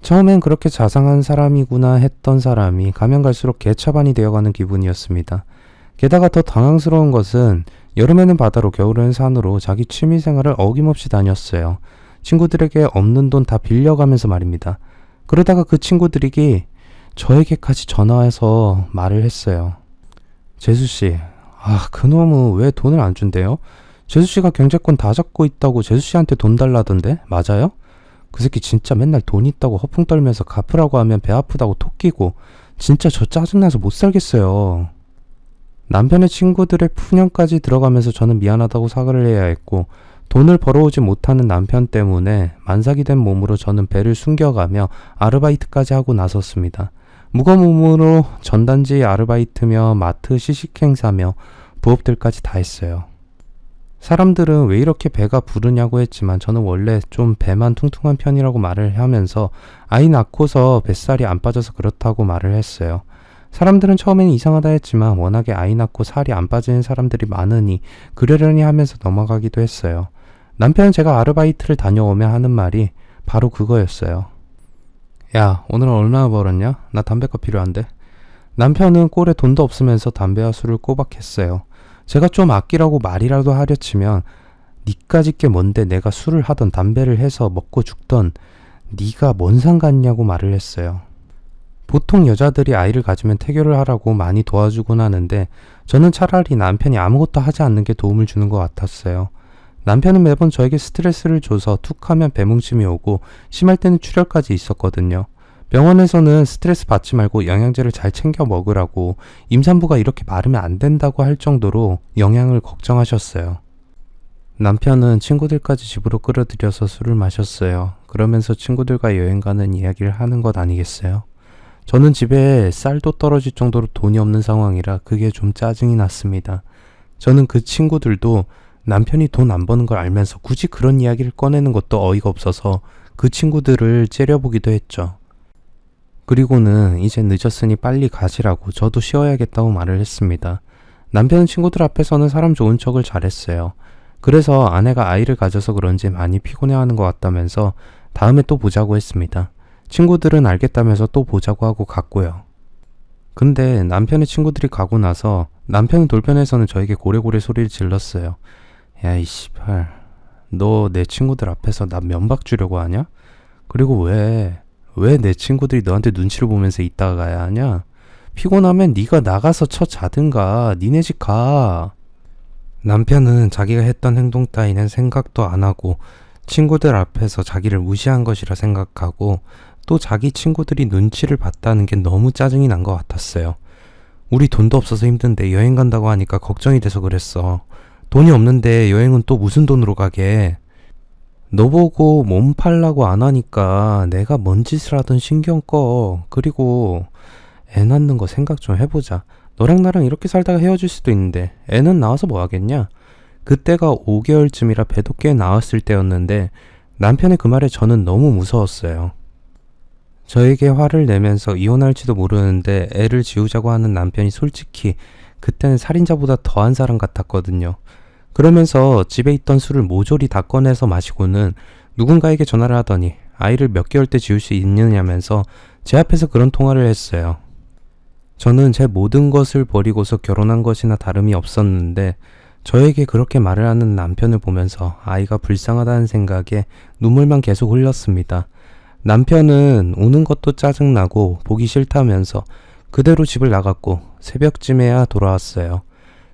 처음엔 그렇게 자상한 사람이구나 했던 사람이 가면 갈수록 개차반이 되어가는 기분이었습니다. 게다가 더 당황스러운 것은 여름에는 바다로 겨울에는 산으로 자기 취미생활을 어김없이 다녔어요. 친구들에게 없는 돈 다 빌려가면서 말입니다. 그러다가 그 친구들이 저에게까지 전화해서 말을 했어요. 재수씨, 그놈은 왜 돈을 안 준대요? 재수씨가 경제권 다 잡고 있다고 재수씨한테 돈 달라던데 맞아요? 그 새끼 진짜 맨날 돈 있다고 허풍 떨면서 갚으라고 하면 배 아프다고 톡 끼고 진짜 저 짜증나서 못 살겠어요. 남편의 친구들의 푸념까지 들어가면서 저는 미안하다고 사과를 해야 했고 돈을 벌어오지 못하는 남편 때문에 만삭이 된 몸으로 저는 배를 숨겨가며 아르바이트까지 하고 나섰습니다. 무거운 몸으로 전단지 아르바이트며 마트 시식행사며 부업들까지 다 했어요. 사람들은 왜 이렇게 배가 부르냐고 했지만 저는 원래 좀 배만 퉁퉁한 편이라고 말을 하면서 아이 낳고서 뱃살이 안 빠져서 그렇다고 말을 했어요. 사람들은 처음에는 이상하다 했지만 워낙에 아이 낳고 살이 안 빠지는 사람들이 많으니 그러려니 하면서 넘어가기도 했어요. 남편은 제가 아르바이트를 다녀오면 하는 말이 바로 그거였어요. 야, 오늘은 얼마나 벌었냐? 나 담배가 필요한데. 남편은 꼴에 돈도 없으면서 담배와 술을 꼬박했어요. 제가 좀 아끼라고 말이라도 하려 치면 니까짓 게 뭔데 내가 술을 하던 담배를 해서 먹고 죽던 니가 뭔 상관이냐고 말을 했어요. 보통 여자들이 아이를 가지면 태교를 하라고 많이 도와주곤 하는데 저는 차라리 남편이 아무것도 하지 않는 게 도움을 주는 것 같았어요. 남편은 매번 저에게 스트레스를 줘서 툭하면 배뭉침이 오고 심할 때는 출혈까지 있었거든요. 병원에서는 스트레스 받지 말고 영양제를 잘 챙겨 먹으라고 임산부가 이렇게 마르면 안 된다고 할 정도로 영양을 걱정하셨어요. 남편은 친구들까지 집으로 끌어들여서 술을 마셨어요. 그러면서 친구들과 여행 가는 이야기를 하는 것 아니겠어요? 저는 집에 쌀도 떨어질 정도로 돈이 없는 상황이라 그게 좀 짜증이 났습니다. 저는 그 친구들도 남편이 돈 안 버는 걸 알면서 굳이 그런 이야기를 꺼내는 것도 어이가 없어서 그 친구들을 째려보기도 했죠. 그리고는 이제 늦었으니 빨리 가시라고 저도 쉬어야겠다고 말을 했습니다. 남편은 친구들 앞에서는 사람 좋은 척을 잘했어요. 그래서 아내가 아이를 가져서 그런지 많이 피곤해하는 것 같다면서 다음에 또 보자고 했습니다. 친구들은 알겠다면서 또 보자고 하고 갔고요. 근데 남편의 친구들이 가고 나서 남편은 돌변해서는 저에게 고래고래 소리를 질렀어요. 야, 이 씨발, 너 내 친구들 앞에서 나 면박 주려고 하냐? 그리고 왜 내 친구들이 너한테 눈치를 보면서 있다가 가야 하냐? 피곤하면 네가 나가서 자든가 니네 집 가. 남편은 자기가 했던 행동 따위는 생각도 안 하고 친구들 앞에서 자기를 무시한 것이라 생각하고 또 자기 친구들이 눈치를 봤다는 게 너무 짜증이 난 것 같았어요. 우리 돈도 없어서 힘든데 여행 간다고 하니까 걱정이 돼서 그랬어. 돈이 없는데 여행은 또 무슨 돈으로 가게? 너 보고 몸 팔라고 안 하니까 내가 뭔 짓을 하든 신경 꺼. 그리고 애 낳는 거 생각 좀 해보자. 너랑 나랑 이렇게 살다가 헤어질 수도 있는데 애는 낳아서 뭐 하겠냐? 그때가 5개월쯤이라 배도 꽤 나왔을 때였는데 남편의 그 말에 저는 너무 무서웠어요. 저에게 화를 내면서 이혼할지도 모르는데 애를 지우자고 하는 남편이 솔직히 그때는 살인자보다 더한 사람 같았거든요. 그러면서 집에 있던 술을 모조리 다 꺼내서 마시고는 누군가에게 전화를 하더니 아이를 몇 개월 때 지울 수 있느냐면서 제 앞에서 그런 통화를 했어요. 저는 제 모든 것을 버리고서 결혼한 것이나 다름이 없었는데 저에게 그렇게 말을 하는 남편을 보면서 아이가 불쌍하다는 생각에 눈물만 계속 흘렸습니다. 남편은 우는 것도 짜증나고 보기 싫다면서 그대로 집을 나갔고 새벽쯤에야 돌아왔어요.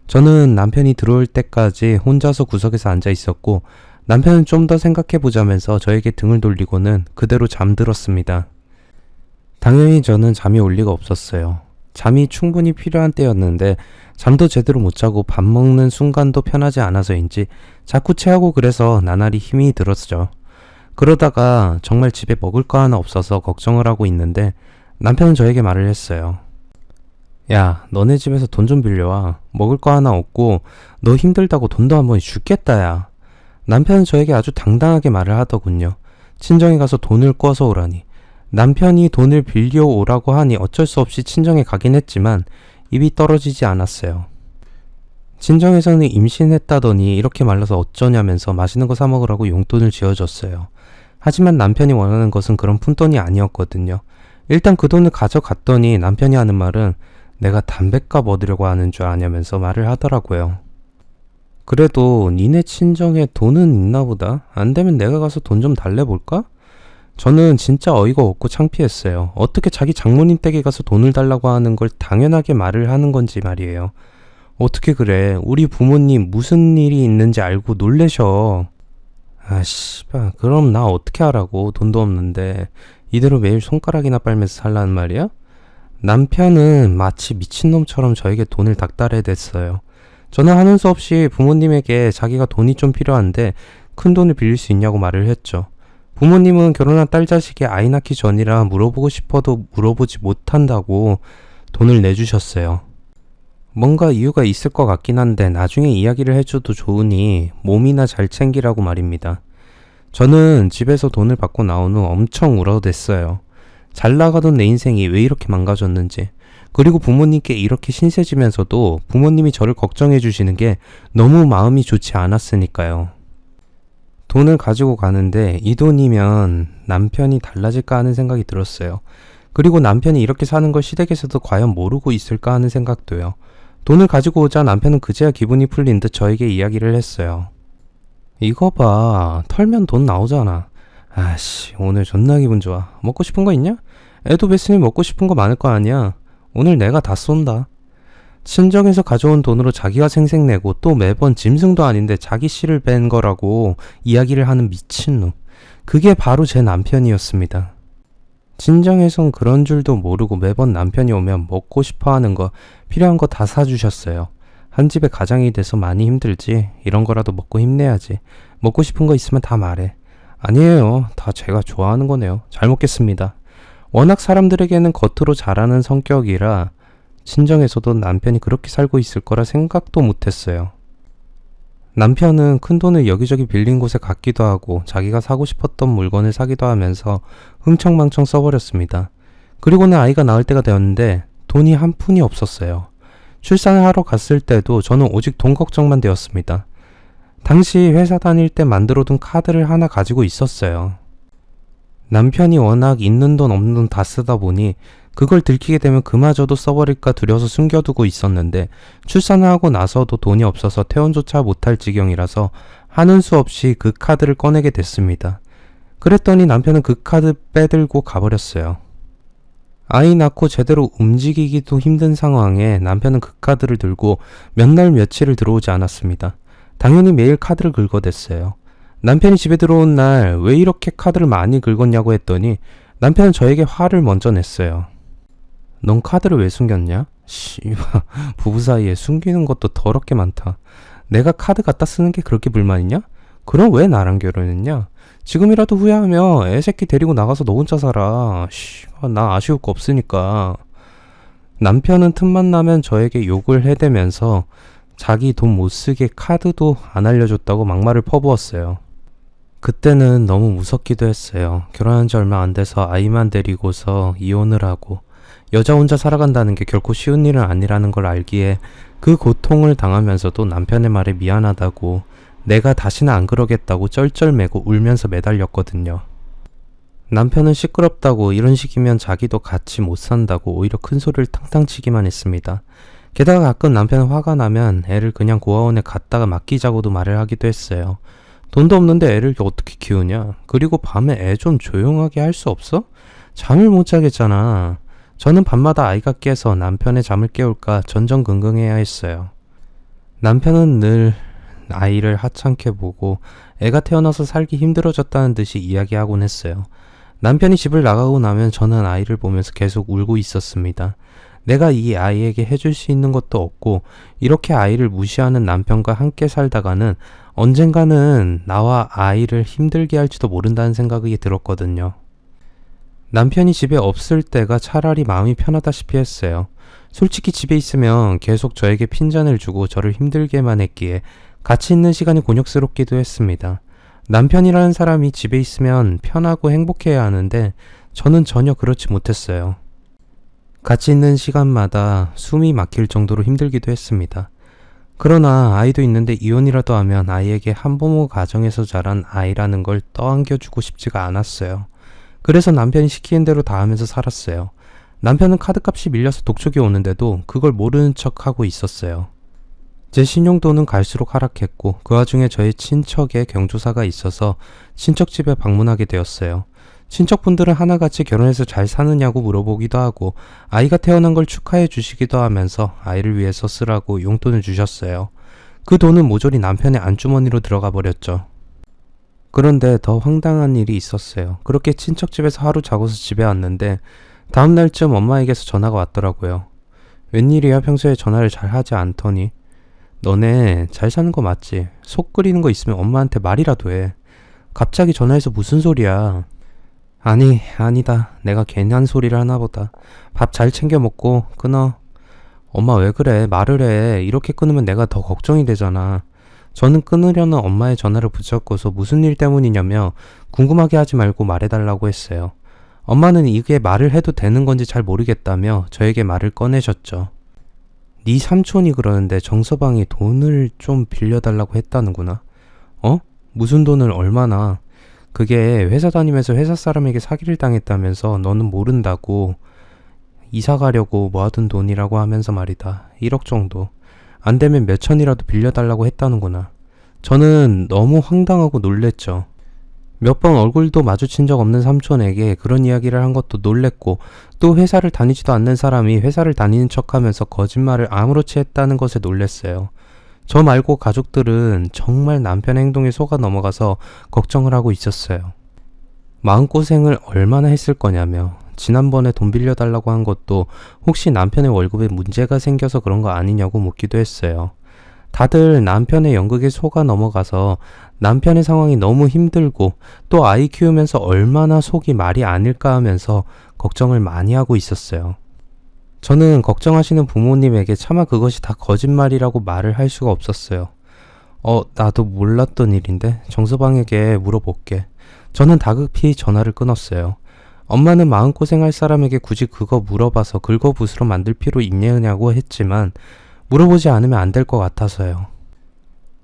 저는 남편이 들어올 때까지 혼자서 구석에서 앉아 있었고 남편은 좀 더 생각해보자면서 저에게 등을 돌리고는 그대로 잠들었습니다. 당연히 저는 잠이 올 리가 없었어요. 잠이 충분히 필요한 때였는데 잠도 제대로 못 자고 밥 먹는 순간도 편하지 않아서인지 자꾸 체하고 그래서 나날이 힘이 들었죠. 그러다가 정말 집에 먹을 거 하나 없어서 걱정을 하고 있는데 남편은 저에게 말을 했어요. 야, 너네 집에서 돈 좀 빌려와. 먹을 거 하나 없고 너 힘들다고 돈도 한 번에 죽겠다 야. 남편은 저에게 아주 당당하게 말을 하더군요. 친정에 가서 돈을 꿔서 오라니. 남편이 돈을 빌려오라고 하니 어쩔 수 없이 친정에 가긴 했지만 입이 떨어지지 않았어요. 친정에서는 임신했다더니 이렇게 말라서 어쩌냐면서 맛있는 거 사 먹으라고 용돈을 쥐어줬어요. 하지만 남편이 원하는 것은 그런 푼돈이 아니었거든요. 일단 그 돈을 가져갔더니 남편이 하는 말은 내가 담뱃값 얻으려고 하는 줄 아냐면서 말을 하더라고요. 그래도 니네 친정에 돈은 있나 보다. 안 되면 내가 가서 돈 좀 달래볼까? 저는 진짜 어이가 없고 창피했어요. 어떻게 자기 장모님 댁에 가서 돈을 달라고 하는 걸 당연하게 말을 하는 건지 말이에요. 어떻게 그래. 우리 부모님 무슨 일이 있는지 알고 놀래셔. 아 씨발 그럼 나 어떻게 하라고. 돈도 없는데 이대로 매일 손가락이나 빨면서 살라는 말이야? 남편은 마치 미친놈처럼 저에게 돈을 닥달해댔어요. 저는 하는 수 없이 부모님에게 자기가 돈이 좀 필요한데 큰 돈을 빌릴 수 있냐고 말을 했죠. 부모님은 결혼한 딸 자식이 아이 낳기 전이라 물어보고 싶어도 물어보지 못한다고 돈을 내주셨어요. 뭔가 이유가 있을 것 같긴 한데 나중에 이야기를 해줘도 좋으니 몸이나 잘 챙기라고 말입니다. 저는 집에서 돈을 받고 나온 후 엄청 울어댔어요. 잘 나가던 내 인생이 왜 이렇게 망가졌는지, 그리고 부모님께 이렇게 신세지면서도 부모님이 저를 걱정해 주시는 게 너무 마음이 좋지 않았으니까요. 돈을 가지고 가는데 이 돈이면 남편이 달라질까 하는 생각이 들었어요. 그리고 남편이 이렇게 사는 걸 시댁에서도 과연 모르고 있을까 하는 생각도요. 돈을 가지고 오자 남편은 그제야 기분이 풀린 듯 저에게 이야기를 했어요. 이거 봐, 털면 돈 나오잖아. 아씨, 오늘 존나 기분 좋아. 먹고 싶은 거 있냐? 애도 뵀으니 먹고 싶은 거 많을 거 아니야. 오늘 내가 다 쏜다. 친정에서 가져온 돈으로 자기가 생색내고 또 매번 짐승도 아닌데 자기 씨를 뺀 거라고 이야기를 하는 미친놈. 그게 바로 제 남편이었습니다. 친정에선 그런 줄도 모르고 매번 남편이 오면 먹고 싶어 하는 거, 필요한 거 다 사주셨어요. 한 집의 가장이 돼서 많이 힘들지. 이런 거라도 먹고 힘내야지. 먹고 싶은 거 있으면 다 말해. 아니에요. 다 제가 좋아하는 거네요. 잘 먹겠습니다. 워낙 사람들에게는 겉으로 잘하는 성격이라 친정에서도 남편이 그렇게 살고 있을 거라 생각도 못했어요. 남편은 큰돈을 여기저기 빌린 곳에 갔기도 하고 자기가 사고 싶었던 물건을 사기도 하면서 흥청망청 써버렸습니다. 그리고는 아이가 나을 때가 되었는데 돈이 한 푼이 없었어요. 출산을 하러 갔을 때도 저는 오직 돈 걱정만 되었습니다. 당시 회사 다닐 때 만들어둔 카드를 하나 가지고 있었어요. 남편이 워낙 있는 돈 없는 돈 다 쓰다 보니 그걸 들키게 되면 그마저도 써버릴까 두려워서 숨겨두고 있었는데 출산을 하고 나서도 돈이 없어서 퇴원조차 못할 지경이라서 하는 수 없이 그 카드를 꺼내게 됐습니다. 그랬더니 남편은 그 카드 빼들고 가버렸어요. 아이 낳고 제대로 움직이기도 힘든 상황에 남편은 그 카드를 들고 몇 날 며칠을 들어오지 않았습니다. 당연히 매일 카드를 긁어댔어요. 남편이 집에 들어온 날 왜 이렇게 카드를 많이 긁었냐고 했더니 남편은 저에게 화를 먼저 냈어요. 넌 카드를 왜 숨겼냐? 씨발, 부부 사이에 숨기는 것도 더럽게 많다. 내가 카드 갖다 쓰는 게 그렇게 불만이냐? 그럼 왜 나랑 결혼했냐? 지금이라도 후회하며 애새끼 데리고 나가서 너 혼자 살아. 씨발, 나 아쉬울 거 없으니까. 남편은 틈만 나면 저에게 욕을 해대면서 자기 돈 못 쓰게 카드도 안 알려줬다고 막말을 퍼부었어요. 그때는 너무 무섭기도 했어요. 결혼한 지 얼마 안 돼서 아이만 데리고서 이혼을 하고 여자 혼자 살아간다는 게 결코 쉬운 일은 아니라는 걸 알기에 그 고통을 당하면서도 남편의 말에 미안하다고 내가 다시는 안 그러겠다고 쩔쩔매고 울면서 매달렸거든요. 남편은 시끄럽다고 이런 식이면 자기도 같이 못 산다고 오히려 큰 소리를 탕탕 치기만 했습니다. 게다가 가끔 남편은 화가 나면 애를 그냥 고아원에 갔다가 맡기자고도 말을 하기도 했어요. 돈도 없는데 애를 어떻게 키우냐? 그리고 밤에 애 좀 조용하게 할 수 없어? 잠을 못 자겠잖아. 저는 밤마다 아이가 깨서 남편의 잠을 깨울까 전전긍긍해야 했어요. 남편은 늘 아이를 하찮게 보고 애가 태어나서 살기 힘들어졌다는 듯이 이야기하곤 했어요. 남편이 집을 나가고 나면 저는 아이를 보면서 계속 울고 있었습니다. 내가 이 아이에게 해줄 수 있는 것도 없고 이렇게 아이를 무시하는 남편과 함께 살다가는 언젠가는 나와 아이를 힘들게 할지도 모른다는 생각이 들었거든요. 남편이 집에 없을 때가 차라리 마음이 편하다시피 했어요. 솔직히 집에 있으면 계속 저에게 핀잔을 주고 저를 힘들게만 했기에 같이 있는 시간이 곤욕스럽기도 했습니다. 남편이라는 사람이 집에 있으면 편하고 행복해야 하는데 저는 전혀 그렇지 못했어요. 같이 있는 시간마다 숨이 막힐 정도로 힘들기도 했습니다. 그러나 아이도 있는데 이혼이라도 하면 아이에게 한부모 가정에서 자란 아이라는 걸 떠안겨주고 싶지가 않았어요. 그래서 남편이 시키는 대로 다 하면서 살았어요. 남편은 카드값이 밀려서 독촉이 오는데도 그걸 모르는 척하고 있었어요. 제 신용도는 갈수록 하락했고 그 와중에 저희 친척의 경조사가 있어서 친척 집에 방문하게 되었어요. 친척분들은 하나같이 결혼해서 잘 사느냐고 물어보기도 하고 아이가 태어난 걸 축하해 주시기도 하면서 아이를 위해서 쓰라고 용돈을 주셨어요. 그 돈은 모조리 남편의 안주머니로 들어가 버렸죠. 그런데 더 황당한 일이 있었어요. 그렇게 친척집에서 하루 자고서 집에 왔는데 다음 날쯤 엄마에게서 전화가 왔더라고요. 웬일이야, 평소에 전화를 잘 하지 않더니. 너네 잘 사는 거 맞지? 속 끓이는 거 있으면 엄마한테 말이라도 해. 갑자기 전화해서 무슨 소리야? 아니, 아니다. 내가 괜한 소리를 하나 보다. 밥 잘 챙겨 먹고 끊어. 엄마 왜 그래? 말을 해. 이렇게 끊으면 내가 더 걱정이 되잖아. 저는 끊으려는 엄마의 전화를 붙잡고서 무슨 일 때문이냐며 궁금하게 하지 말고 말해달라고 했어요. 엄마는 이게 말을 해도 되는 건지 잘 모르겠다며 저에게 말을 꺼내셨죠. 네 삼촌이 그러는데 정서방이 돈을 좀 빌려달라고 했다는구나. 어? 무슨 돈을 얼마나? 그게 회사 다니면서 회사 사람에게 사기를 당했다면서 너는 모른다고. 이사 가려고 모아둔 돈이라고 하면서 말이다. 1억 정도. 안 되면 몇 천이라도 빌려달라고 했다는구나. 저는 너무 황당하고 놀랬죠. 몇 번 얼굴도 마주친 적 없는 삼촌에게 그런 이야기를 한 것도 놀랬고 또 회사를 다니지도 않는 사람이 회사를 다니는 척하면서 거짓말을 아무렇지 했다는 것에 놀랬어요. 저 말고 가족들은 정말 남편의 행동에 속아 넘어가서 걱정을 하고 있었어요. 마음고생을 얼마나 했을 거냐며 지난번에 돈 빌려달라고 한 것도 혹시 남편의 월급에 문제가 생겨서 그런 거 아니냐고 묻기도 했어요. 다들 남편의 연극에 속아 넘어가서 남편의 상황이 너무 힘들고 또 아이 키우면서 얼마나 속이 말이 아닐까 하면서 걱정을 많이 하고 있었어요. 저는 걱정하시는 부모님에게 차마 그것이 다 거짓말이라고 말을 할 수가 없었어요. 나도 몰랐던 일인데 정서방에게 물어볼게. 저는 다급히 전화를 끊었어요. 엄마는 마음고생할 사람에게 굳이 그거 물어봐서 긁어부스러 만들 필요 있냐고 했지만 물어보지 않으면 안 될 것 같아서요.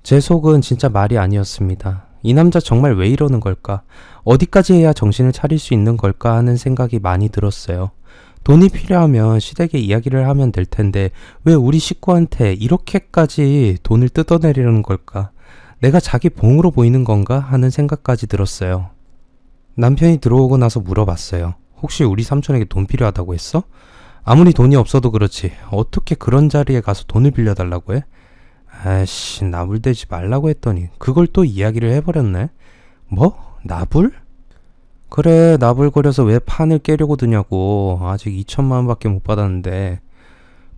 제 속은 진짜 말이 아니었습니다. 이 남자 정말 왜 이러는 걸까? 어디까지 해야 정신을 차릴 수 있는 걸까 하는 생각이 많이 들었어요. 돈이 필요하면 시댁에 이야기를 하면 될 텐데 왜 우리 식구한테 이렇게까지 돈을 뜯어내려는 걸까? 내가 자기 봉으로 보이는 건가 하는 생각까지 들었어요. 남편이 들어오고 나서 물어봤어요. 혹시 우리 삼촌에게 돈 필요하다고 했어? 아무리 돈이 없어도 그렇지 어떻게 그런 자리에 가서 돈을 빌려달라고 해? 아이씨, 나불대지 말라고 했더니 그걸 또 이야기를 해버렸네. 뭐? 나불? 그래, 나불거려서 왜 판을 깨려고 드냐고. 아직 2천만 원밖에 못 받았는데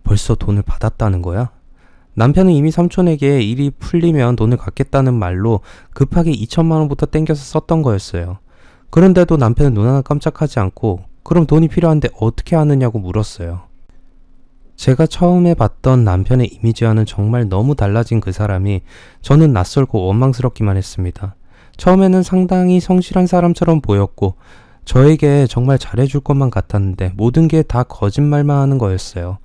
벌써 돈을 받았다는 거야? 남편은 이미 삼촌에게 일이 풀리면 돈을 갚겠다는 말로 급하게 2천만 원부터 땡겨서 썼던 거였어요. 그런데도 남편은 눈 하나 깜짝하지 않고 그럼 돈이 필요한데 어떻게 하느냐고 물었어요. 제가 처음에 봤던 남편의 이미지와는 정말 너무 달라진 그 사람이 저는 낯설고 원망스럽기만 했습니다. 처음에는 상당히 성실한 사람처럼 보였고 저에게 정말 잘해줄 것만 같았는데 모든 게 다 거짓말만 하는 거였어요.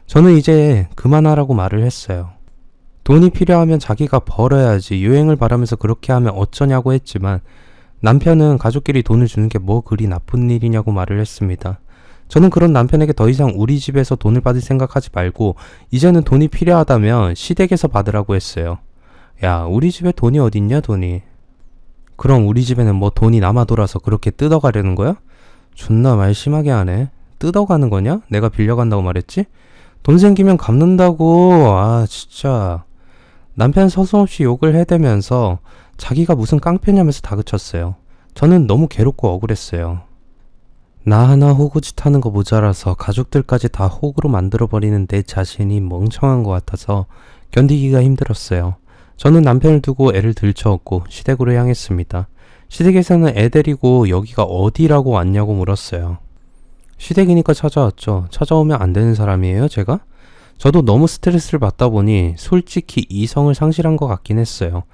저는 이제 그만하라고 말을 했어요. 돈이 필요하면 자기가 벌어야지 유행을 바라면서 그렇게 하면 어쩌냐고 했지만 남편은 가족끼리 돈을 주는 게 뭐 그리 나쁜 일이냐고 말을 했습니다. 저는 그런 남편에게 더 이상 우리 집에서 돈을 받을 생각하지 말고 이제는 돈이 필요하다면 시댁에서 받으라고 했어요. 야, 우리 집에 돈이 어딨냐 돈이. 그럼 우리 집에는 뭐 돈이 남아 돌아서 그렇게 뜯어가려는 거야? 존나 말 심하게 하네. 뜯어가는 거냐? 내가 빌려간다고 말했지? 돈 생기면 갚는다고. 아 진짜. 남편 서슴없이 욕을 해대면서 자기가 무슨 깡패냐면서 다그쳤어요. 저는 너무 괴롭고 억울했어요. 나 하나 호구짓 하는 거 모자라서 가족들까지 다 호구로 만들어버리는 내 자신이 멍청한 것 같아서 견디기가 힘들었어요. 저는 남편을 두고 애를 들쳐업고 시댁으로 향했습니다. 시댁에서는 애 데리고 여기가 어디라고 왔냐고 물었어요. 시댁이니까 찾아왔죠. 찾아오면 안 되는 사람이에요, 제가? 저도 너무 스트레스를 받다 보니 솔직히 이성을 상실한 것 같긴 했어요.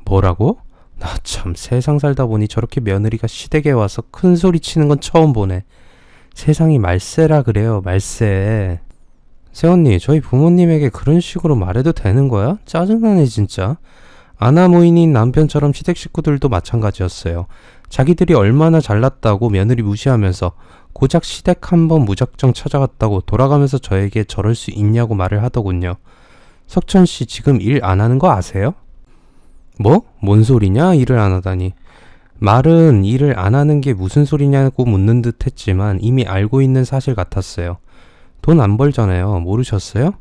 뭐라고? 나 참 세상 살다 보니 저렇게 며느리가 시댁에 와서 큰 소리 치는 건 처음 보네. 세상이 말세라 그래요, 말세. 새언니, 저희 부모님에게 그런 식으로 말해도 되는 거야? 짜증나네 진짜. 아나무인인 남편처럼 시댁 식구들도 마찬가지였어요. 자기들이 얼마나 잘났다고 며느리 무시하면서 고작 시댁 한번 무작정 찾아갔다고 돌아가면서 저에게 저럴 수 있냐고 말을 하더군요. 석천씨 지금 일 안 하는 거 아세요? 뭐? 뭔 소리냐? 일을 안 하다니. 말은 일을 안 하는 게 무슨 소리냐고 묻는 듯 했지만 이미 알고 있는 사실 같았어요. 돈 안 벌잖아요. 모르셨어요?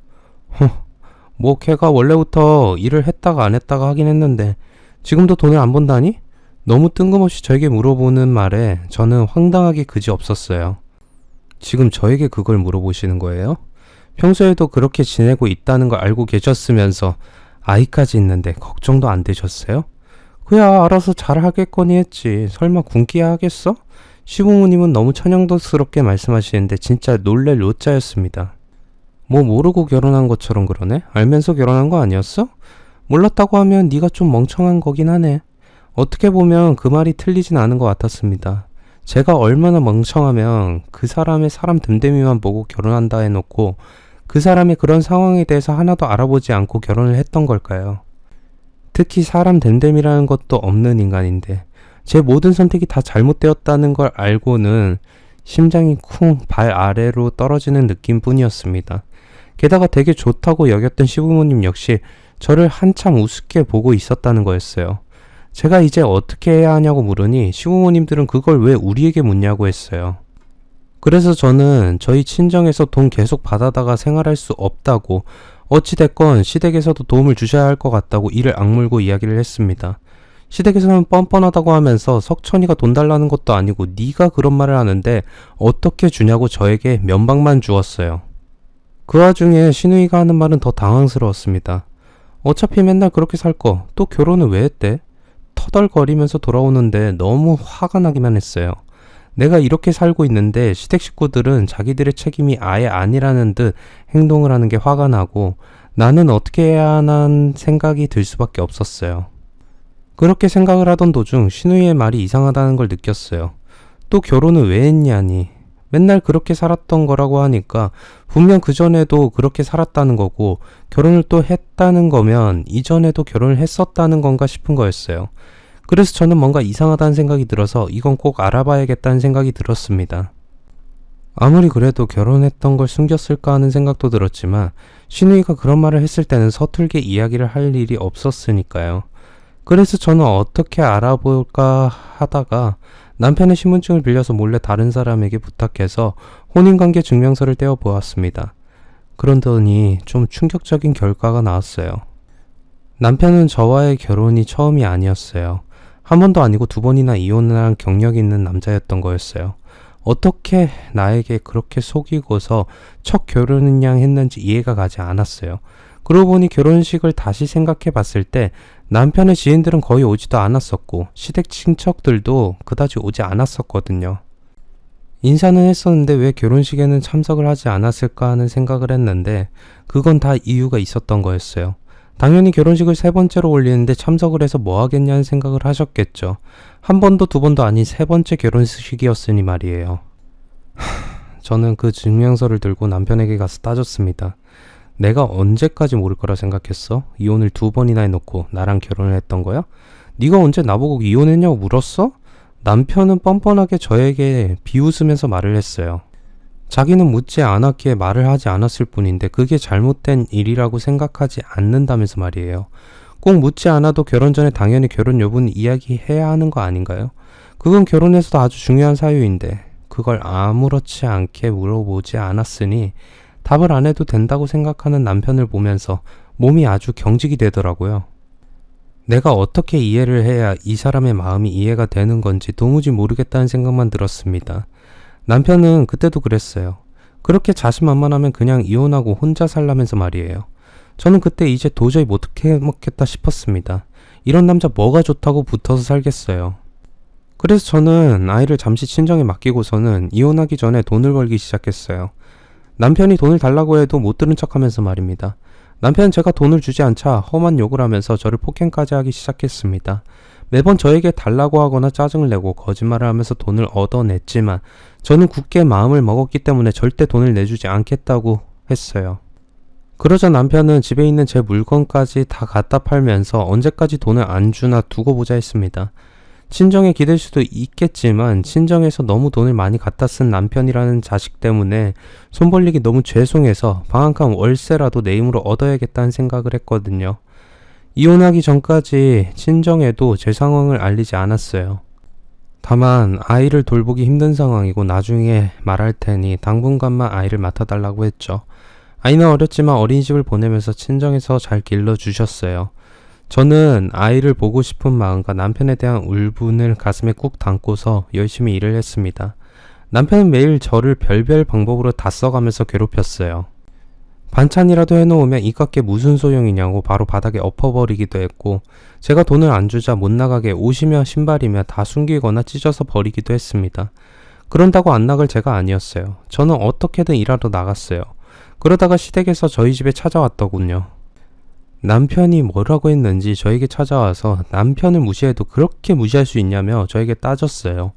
뭐 걔가 원래부터 일을 했다가 안 했다가 하긴 했는데 지금도 돈을 안 번다니? 너무 뜬금없이 저에게 물어보는 말에 저는 황당하게 그지없었어요. 지금 저에게 그걸 물어보시는 거예요? 평소에도 그렇게 지내고 있다는 걸 알고 계셨으면서 아이까지 있는데 걱정도 안 되셨어요? 그야 알아서 잘하겠거니 했지. 설마 굶기야 하겠어? 시부모님은 너무 천연덕스럽게 말씀하시는데 진짜 놀랄 노자였습니다. 뭐 모르고 결혼한 것처럼 그러네? 알면서 결혼한 거 아니었어? 몰랐다고 하면 네가 좀 멍청한 거긴 하네. 어떻게 보면 그 말이 틀리진 않은 것 같았습니다. 제가 얼마나 멍청하면 그 사람의 사람 됨됨이만 보고 결혼한다 해놓고 그 사람의 그런 상황에 대해서 하나도 알아보지 않고 결혼을 했던 걸까요? 특히 사람 됨됨이라는 것도 없는 인간인데 제 모든 선택이 다 잘못되었다는 걸 알고는 심장이 쿵 발 아래로 떨어지는 느낌뿐이었습니다. 게다가 되게 좋다고 여겼던 시부모님 역시 저를 한참 우습게 보고 있었다는 거였어요. 제가 이제 어떻게 해야 하냐고 물으니 시부모님들은 그걸 왜 우리에게 묻냐고 했어요. 그래서 저는 저희 친정에서 돈 계속 받아다가 생활할 수 없다고 어찌됐건 시댁에서도 도움을 주셔야 할 것 같다고 이를 악물고 이야기를 했습니다. 시댁에서는 뻔뻔하다고 하면서 석천이가 돈 달라는 것도 아니고 네가 그런 말을 하는데 어떻게 주냐고 저에게 면박만 주었어요. 그 와중에 신우이가 하는 말은 더 당황스러웠습니다. 어차피 맨날 그렇게 살 거 또 결혼을 왜 했대? 터덜거리면서 돌아오는데 너무 화가 나기만 했어요. 내가 이렇게 살고 있는데 시댁 식구들은 자기들의 책임이 아예 아니라는 듯 행동을 하는 게 화가 나고 나는 어떻게 해야 하는 생각이 들 수밖에 없었어요. 그렇게 생각을 하던 도중 신우이의 말이 이상하다는 걸 느꼈어요. 또 결혼을 왜 했냐니. 맨날 그렇게 살았던 거라고 하니까 분명 그전에도 그렇게 살았다는 거고 결혼을 또 했다는 거면 이전에도 결혼을 했었다는 건가 싶은 거였어요. 그래서 저는 뭔가 이상하다는 생각이 들어서 이건 꼭 알아봐야겠다는 생각이 들었습니다. 아무리 그래도 결혼했던 걸 숨겼을까 하는 생각도 들었지만 신우이가 그런 말을 했을 때는 서툴게 이야기를 할 일이 없었으니까요. 그래서 저는 어떻게 알아볼까 하다가 남편의 신분증을 빌려서 몰래 다른 사람에게 부탁해서 혼인관계 증명서를 떼어 보았습니다. 그러더니 좀 충격적인 결과가 나왔어요. 남편은 저와의 결혼이 처음이 아니었어요. 한 번도 아니고 두 번이나 이혼을 한 경력이 있는 남자였던 거였어요. 어떻게 나에게 그렇게 속이고서 첫 결혼은 양 했는지 이해가 가지 않았어요. 그러고 보니 결혼식을 다시 생각해 봤을 때 남편의 지인들은 거의 오지도 않았었고 시댁 친척들도 그다지 오지 않았었거든요. 인사는 했었는데 왜 결혼식에는 참석을 하지 않았을까 하는 생각을 했는데 그건 다 이유가 있었던 거였어요. 당연히 결혼식을 세 번째로 올리는데 참석을 해서 뭐 하겠냐는 생각을 하셨겠죠. 한 번도 두 번도 아닌 세 번째 결혼식이었으니 말이에요. 저는 그 증명서를 들고 남편에게 가서 따졌습니다. 내가 언제까지 모를 거라 생각했어? 이혼을 두 번이나 해놓고 나랑 결혼을 했던 거야? 네가 언제 나보고 이혼했냐고 물었어? 남편은 뻔뻔하게 저에게 비웃으면서 말을 했어요. 자기는 묻지 않았기에 말을 하지 않았을 뿐인데 그게 잘못된 일이라고 생각하지 않는다면서 말이에요. 꼭 묻지 않아도 결혼 전에 당연히 결혼 여부는 이야기해야 하는 거 아닌가요? 그건 결혼에서도 아주 중요한 사유인데 그걸 아무렇지 않게 물어보지 않았으니 답을 안 해도 된다고 생각하는 남편을 보면서 몸이 아주 경직이 되더라고요. 내가 어떻게 이해를 해야 이 사람의 마음이 이해가 되는 건지 도무지 모르겠다는 생각만 들었습니다. 남편은 그때도 그랬어요. 그렇게 자신만만하면 그냥 이혼하고 혼자 살라면서 말이에요. 저는 그때 이제 도저히 못 해먹겠다 싶었습니다. 이런 남자 뭐가 좋다고 붙어서 살겠어요. 그래서 저는 아이를 잠시 친정에 맡기고서는 이혼하기 전에 돈을 벌기 시작했어요. 남편이 돈을 달라고 해도 못 들은 척하면서 말입니다. 남편은 제가 돈을 주지 않자 험한 욕을 하면서 저를 폭행까지 하기 시작했습니다. 매번 저에게 달라고 하거나 짜증을 내고 거짓말을 하면서 돈을 얻어냈지만 저는 굳게 마음을 먹었기 때문에 절대 돈을 내주지 않겠다고 했어요. 그러자 남편은 집에 있는 제 물건까지 다 갖다 팔면서 언제까지 돈을 안 주나 두고 보자 했습니다. 친정에 기댈 수도 있겠지만 친정에서 너무 돈을 많이 갖다 쓴 남편이라는 자식 때문에 손 벌리기 너무 죄송해서 방 한 칸 월세라도 내 힘으로 얻어야겠다는 생각을 했거든요. 이혼하기 전까지 친정에도 제 상황을 알리지 않았어요. 다만 아이를 돌보기 힘든 상황이고 나중에 말할 테니 당분간만 아이를 맡아달라고 했죠. 아이는 어렸지만 어린이집을 보내면서 친정에서 잘 길러주셨어요. 저는 아이를 보고 싶은 마음과 남편에 대한 울분을 가슴에 꾹 담고서 열심히 일을 했습니다. 남편은 매일 저를 별별 방법으로 다 써가면서 괴롭혔어요. 반찬이라도 해놓으면 이깟게 무슨 소용이냐고 바로 바닥에 엎어버리기도 했고 제가 돈을 안 주자 못 나가게 옷이며 신발이며 다 숨기거나 찢어서 버리기도 했습니다. 그런다고 안 나갈 제가 아니었어요. 저는 어떻게든 일하러 나갔어요. 그러다가 시댁에서 저희 집에 찾아왔더군요. 남편이 뭐라고 했는지 저에게 찾아와서 남편을 무시해도 그렇게 무시할 수 있냐며 저에게 따졌어요.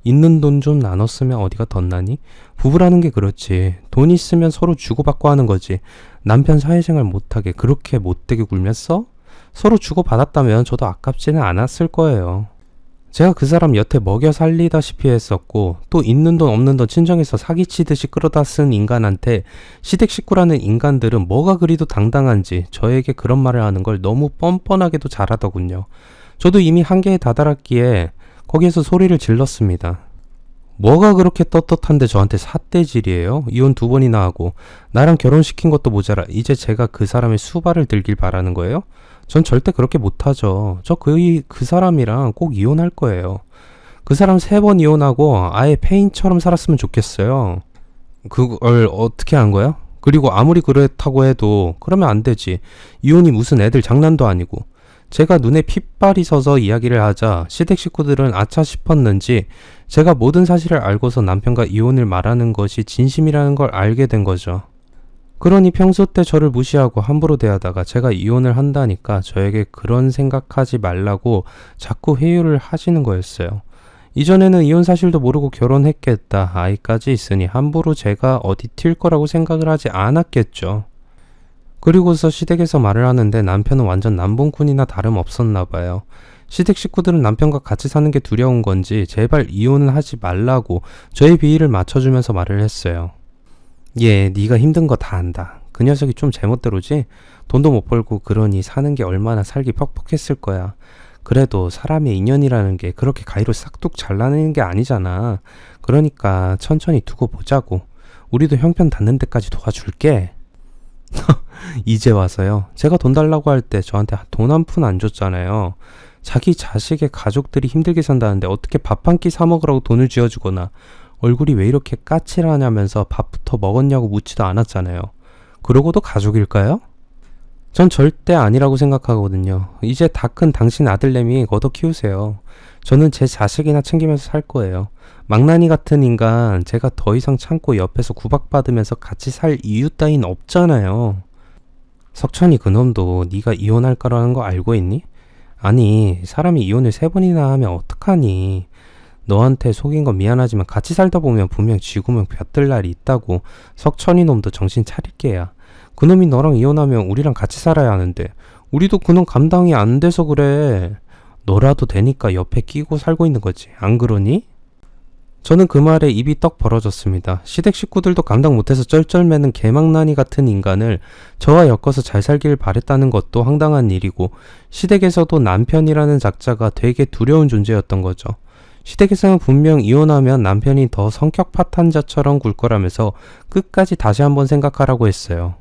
있는 돈 좀 나눴으면 어디가 덧나니? 부부라는 게 그렇지. 돈 있으면 서로 주고받고 하는 거지. 남편 사회생활 못하게 그렇게 못되게 굴면서? 서로 주고받았다면 저도 아깝지는 않았을 거예요. 제가 그 사람 여태 먹여 살리다시피 했었고 또 있는 돈 없는 돈 친정에서 사기치듯이 끌어다 쓴 인간한테 시댁 식구라는 인간들은 뭐가 그리도 당당한지 저에게 그런 말을 하는 걸 너무 뻔뻔하게도 잘하더군요. 저도 이미 한계에 다다랐기에 거기에서 소리를 질렀습니다. 뭐가 그렇게 떳떳한데 저한테 삿대질이에요? 이혼 두 번이나 하고 나랑 결혼시킨 것도 모자라 이제 제가 그 사람의 수발을 들길 바라는 거예요? 전 절대 그렇게 못하죠. 저 그 사람이랑 꼭 이혼할 거예요. 그 사람 3번 이혼하고 아예 페인처럼 살았으면 좋겠어요. 그걸 어떻게 한 거야? 그리고 아무리 그렇다고 해도 그러면 안 되지. 이혼이 무슨 애들 장난도 아니고. 제가 눈에 핏발이 서서 이야기를 하자 시댁 식구들은 아차 싶었는지 제가 모든 사실을 알고서 남편과 이혼을 말하는 것이 진심이라는 걸 알게 된 거죠. 그러니 평소 때 저를 무시하고 함부로 대하다가 제가 이혼을 한다니까 저에게 그런 생각하지 말라고 자꾸 회유를 하시는 거였어요. 이전에는 이혼 사실도 모르고 결혼했겠다. 아이까지 있으니 함부로 제가 어디 튈 거라고 생각을 하지 않았겠죠. 그리고서 시댁에서 말을 하는데 남편은 완전 남봉꾼이나 다름없었나 봐요. 시댁 식구들은 남편과 같이 사는 게 두려운 건지 제발 이혼은 하지 말라고 저의 비위를 맞춰주면서 말을 했어요. 얘 네가 힘든 거 다 안다. 그 녀석이 좀 제멋대로지? 돈도 못 벌고 그러니 사는 게 얼마나 살기 퍽퍽했을 거야. 그래도 사람의 인연이라는 게 그렇게 가위로 싹둑 잘라내는 게 아니잖아. 그러니까 천천히 두고 보자고. 우리도 형편 닿는 데까지 도와줄게. 이제 와서요. 제가 돈 달라고 할 때 저한테 돈 한 푼 안 줬잖아요. 자기 자식의 가족들이 힘들게 산다는데 어떻게 밥 한 끼 사 먹으라고 돈을 쥐어주거나 얼굴이 왜 이렇게 까칠하냐면서 밥부터 먹었냐고 묻지도 않았잖아요. 그러고도 가족일까요? 전 절대 아니라고 생각하거든요. 이제 다 큰 당신 아들내미 걷어 키우세요. 저는 제 자식이나 챙기면서 살 거예요. 망나니 같은 인간 제가 더 이상 참고 옆에서 구박받으면서 같이 살 이유 따윈 없잖아요. 석천이 그놈도 네가 이혼할 거라는 거 알고 있니? 아니 사람이 이혼을 3번이나 하면 어떡하니. 너한테 속인 건 미안하지만 같이 살다 보면 분명 쥐구멍 벼뜰 날이 있다고. 석천이 놈도 정신 차릴게야. 그놈이 너랑 이혼하면 우리랑 같이 살아야 하는데 우리도 그놈 감당이 안 돼서 그래. 너라도 되니까 옆에 끼고 살고 있는 거지. 안 그러니? 저는 그 말에 입이 떡 벌어졌습니다. 시댁 식구들도 감당 못해서 쩔쩔매는 개망나니 같은 인간을 저와 엮어서 잘 살길 바랬다는 것도 황당한 일이고 시댁에서도 남편이라는 작자가 되게 두려운 존재였던 거죠. 시댁에서는 분명 이혼하면 남편이 더 성격 파탄자처럼 굴 거라면서 끝까지 다시 한번 생각하라고 했어요.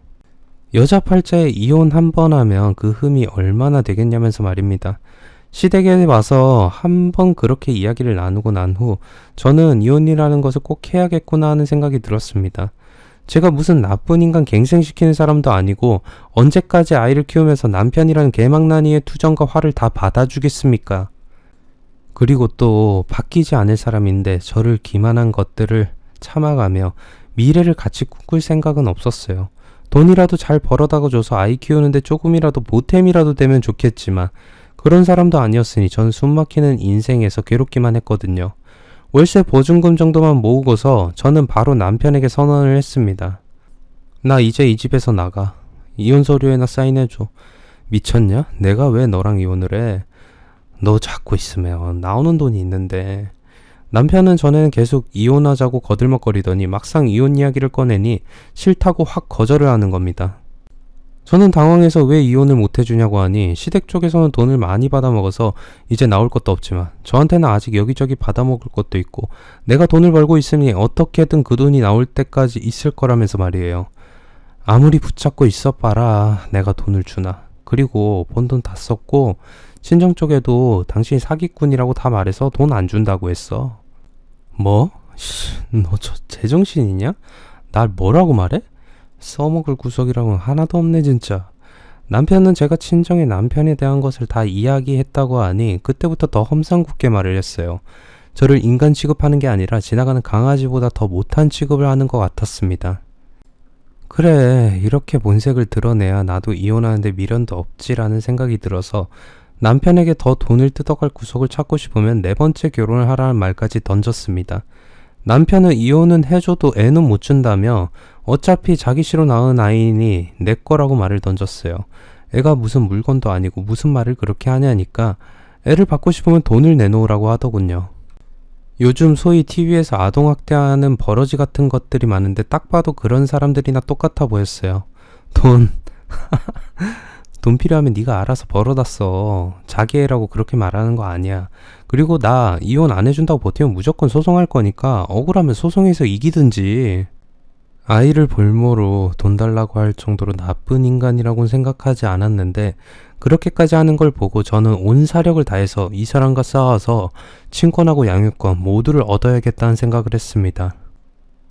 여자 팔자에 이혼 한 번 하면 그 흠이 얼마나 되겠냐면서 말입니다. 시댁에 와서 한 번 그렇게 이야기를 나누고 난 후 저는 이혼이라는 것을 꼭 해야겠구나 하는 생각이 들었습니다. 제가 무슨 나쁜 인간 갱생시키는 사람도 아니고 언제까지 아이를 키우면서 남편이라는 개망나니의 투정과 화를 다 받아주겠습니까? 그리고 또 바뀌지 않을 사람인데 저를 기만한 것들을 참아가며 미래를 같이 꿈꿀 생각은 없었어요. 돈이라도 잘 벌어다가 줘서 아이 키우는데 조금이라도 보탬이라도 되면 좋겠지만 그런 사람도 아니었으니 전 숨막히는 인생에서 괴롭기만 했거든요. 월세 보증금 정도만 모으고서 저는 바로 남편에게 선언을 했습니다. 나 이제 이 집에서 나가. 이혼 서류에나 사인해줘. 미쳤냐? 내가 왜 너랑 이혼을 해? 너 잡고 있으면 나오는 돈이 있는데. 남편은 전에는 계속 이혼하자고 거들먹거리더니 막상 이혼 이야기를 꺼내니 싫다고 확 거절을 하는 겁니다. 저는 당황해서 왜 이혼을 못 해주냐고 하니 시댁 쪽에서는 돈을 많이 받아먹어서 이제 나올 것도 없지만 저한테는 아직 여기저기 받아먹을 것도 있고 내가 돈을 벌고 있으니 어떻게든 그 돈이 나올 때까지 있을 거라면서 말이에요. 아무리 붙잡고 있어봐라. 내가 돈을 주나. 그리고 본 돈 다 썼고 친정 쪽에도 당신이 사기꾼이라고 다 말해서 돈 안 준다고 했어. 뭐? 너 저 제정신이냐? 날 뭐라고 말해? 써먹을 구석이랑은 하나도 없네 진짜. 남편은 제가 친정의 남편에 대한 것을 다 이야기했다고 하니 그때부터 더 험상궂게 말을 했어요. 저를 인간 취급하는 게 아니라 지나가는 강아지보다 더 못한 취급을 하는 것 같았습니다. 그래, 이렇게 본색을 드러내야 나도 이혼하는데 미련도 없지라는 생각이 들어서 남편에게 더 돈을 뜯어갈 구석을 찾고 싶으면 4번째 결혼을 하라는 말까지 던졌습니다. 남편은 이혼은 해줘도 애는 못 준다며 어차피 자기 씨로 낳은 아이니 내 거라고 말을 던졌어요. 애가 무슨 물건도 아니고 무슨 말을 그렇게 하냐니까 애를 받고 싶으면 돈을 내놓으라고 하더군요. 요즘 소위 TV에서 아동학대하는 버러지 같은 것들이 많은데 딱 봐도 그런 사람들이나 똑같아 보였어요. 돈 필요하면 네가 알아서 벌어다 써. 자기 애라고 그렇게 말하는 거 아니야. 그리고 나 이혼 안 해준다고 버티면 무조건 소송할 거니까 억울하면 소송해서 이기든지. 아이를 볼모로 돈 달라고 할 정도로 나쁜 인간이라고는 생각하지 않았는데 그렇게까지 하는 걸 보고 저는 온 사력을 다해서 이 사람과 싸워서 친권하고 양육권 모두를 얻어야겠다는 생각을 했습니다.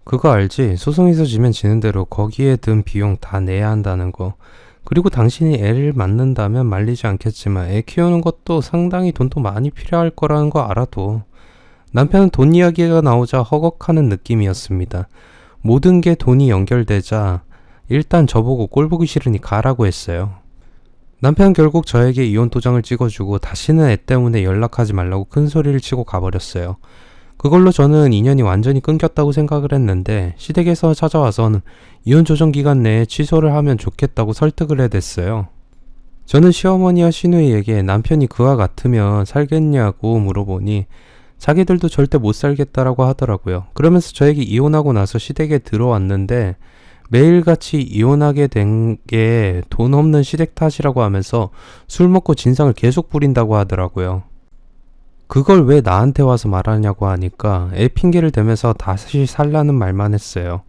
그거 알지? 소송에서 지면 지는 대로 거기에 든 비용 다 내야 한다는 거. 그리고 당신이 애를 낳는다면 말리지 않겠지만 애 키우는 것도 상당히 돈도 많이 필요할 거라는 거 알아도. 남편은 돈 이야기가 나오자 허걱하는 느낌이었습니다. 모든 게 돈이 연결되자 일단 저보고 꼴보기 싫으니 가라고 했어요. 남편은 결국 저에게 이혼 도장을 찍어주고 다시는 애 때문에 연락하지 말라고 큰 소리를 치고 가버렸어요. 그걸로 저는 인연이 완전히 끊겼다고 생각을 했는데 시댁에서 찾아와서는 이혼 조정 기간 내에 취소를 하면 좋겠다고 설득을 해댔어요. 저는 시어머니와 시누이에게 남편이 그와 같으면 살겠냐고 물어보니 자기들도 절대 못 살겠다라고 하더라고요. 그러면서 저에게 이혼하고 나서 시댁에 들어왔는데 매일같이 이혼하게 된 게 돈 없는 시댁 탓이라고 하면서 술 먹고 진상을 계속 부린다고 하더라고요. 그걸 왜 나한테 와서 말하냐고 하니까 애 핑계를 대면서 다시 살라는 말만 했어요.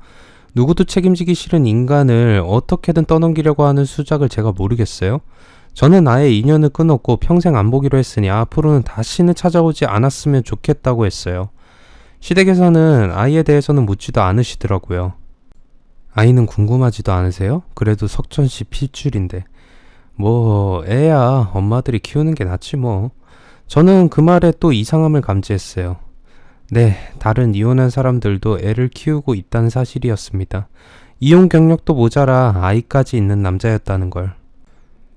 누구도 책임지기 싫은 인간을 어떻게든 떠넘기려고 하는 수작을 제가 모르겠어요? 저는 아예 인연을 끊었고 평생 안 보기로 했으니 앞으로는 다시는 찾아오지 않았으면 좋겠다고 했어요. 시댁에서는 아이에 대해서는 묻지도 않으시더라고요. 아이는 궁금하지도 않으세요? 그래도 석천씨 핏줄인데. 뭐 애야 엄마들이 키우는 게 낫지 뭐. 저는 그 말에 또 이상함을 감지했어요. 네, 다른 이혼한 사람들도 애를 키우고 있다는 사실이었습니다. 이혼 경력도 모자라 아이까지 있는 남자였다는 걸.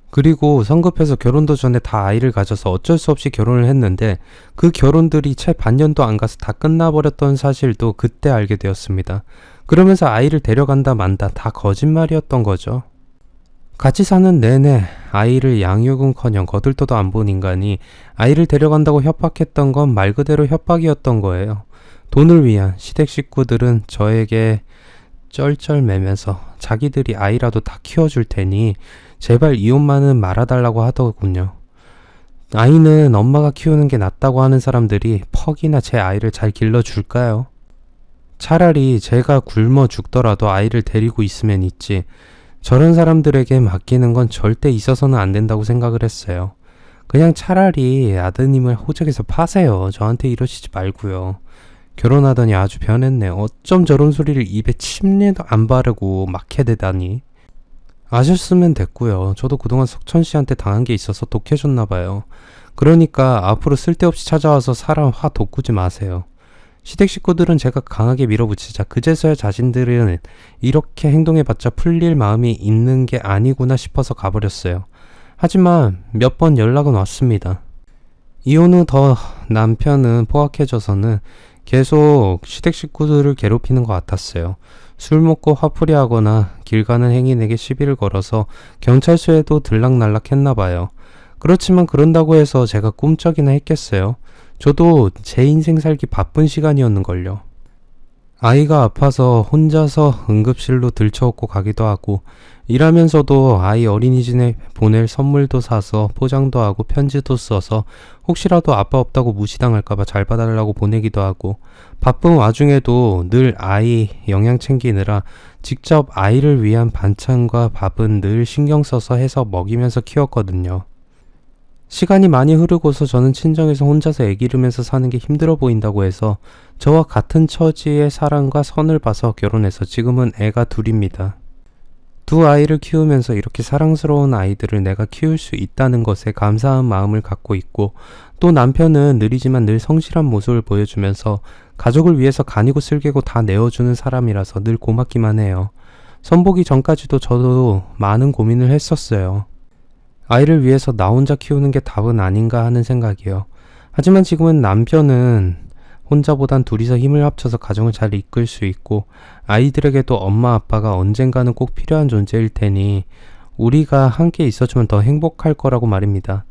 그리고 성급해서 결혼도 전에 다 아이를 가져서 어쩔 수 없이 결혼을 했는데 그 결혼들이 채 반년도 안 가서 다 끝나버렸던 사실도 그때 알게 되었습니다. 그러면서 아이를 데려간다 만다 다 거짓말이었던 거죠. 같이 사는 내내 아이를 양육은커녕 거들떠도 안 본 인간이 아이를 데려간다고 협박했던 건 말 그대로 협박이었던 거예요. 돈을 위한 시댁 식구들은 저에게 쩔쩔매면서 자기들이 아이라도 다 키워줄 테니 제발 이혼만은 말아달라고 하더군요. 아이는 엄마가 키우는 게 낫다고 하는 사람들이 퍽이나 제 아이를 잘 길러줄까요? 차라리 제가 굶어 죽더라도 아이를 데리고 있으면 있지. 저런 사람들에게 맡기는 건 절대 있어서는 안 된다고 생각을 했어요. 그냥 차라리 아드님을 호적에서 파세요. 저한테 이러시지 말고요. 결혼하더니 아주 변했네. 어쩜 저런 소리를 입에 침례도 안 바르고 막 해대다니. 아셨으면 됐고요. 저도 그동안 석천씨한테 당한 게 있어서 독해줬나봐요. 그러니까 앞으로 쓸데없이 찾아와서 사람 화 돋구지 마세요. 시댁 식구들은 제가 강하게 밀어붙이자 그제서야 자신들은 이렇게 행동해봤자 풀릴 마음이 있는 게 아니구나 싶어서 가버렸어요. 하지만 몇 번 연락은 왔습니다. 이혼 후 더 남편은 포악해져서는 계속 시댁 식구들을 괴롭히는 것 같았어요. 술 먹고 화풀이 하거나 길 가는 행인에게 시비를 걸어서 경찰서에도 들락날락 했나봐요. 그렇지만 그런다고 해서 제가 꿈쩍이나 했겠어요? 저도 제 인생 살기 바쁜 시간이었는걸요. 아이가 아파서 혼자서 응급실로 들쳐업고 가기도 하고 일하면서도 아이 어린이집에 보낼 선물도 사서 포장도 하고 편지도 써서 혹시라도 아빠 없다고 무시당할까봐 잘 봐달라고 보내기도 하고 바쁜 와중에도 늘 아이 영양 챙기느라 직접 아이를 위한 반찬과 밥은 늘 신경 써서 해서 먹이면서 키웠거든요. 시간이 많이 흐르고서 저는 친정에서 혼자서 애 기르면서 사는 게 힘들어 보인다고 해서 저와 같은 처지의 사람과 선을 봐서 결혼해서 지금은 애가 둘입니다. 두 아이를 키우면서 이렇게 사랑스러운 아이들을 내가 키울 수 있다는 것에 감사한 마음을 갖고 있고 또 남편은 느리지만 늘 성실한 모습을 보여주면서 가족을 위해서 간이고 쓸개고 다 내어주는 사람이라서 늘 고맙기만 해요. 선보기 전까지도 저도 많은 고민을 했었어요. 아이를 위해서 나 혼자 키우는 게 답은 아닌가 하는 생각이요. 하지만 지금은 남편은 혼자보단 둘이서 힘을 합쳐서 가정을 잘 이끌 수 있고 아이들에게도 엄마 아빠가 언젠가는 꼭 필요한 존재일 테니 우리가 함께 있어주면 더 행복할 거라고 말입니다.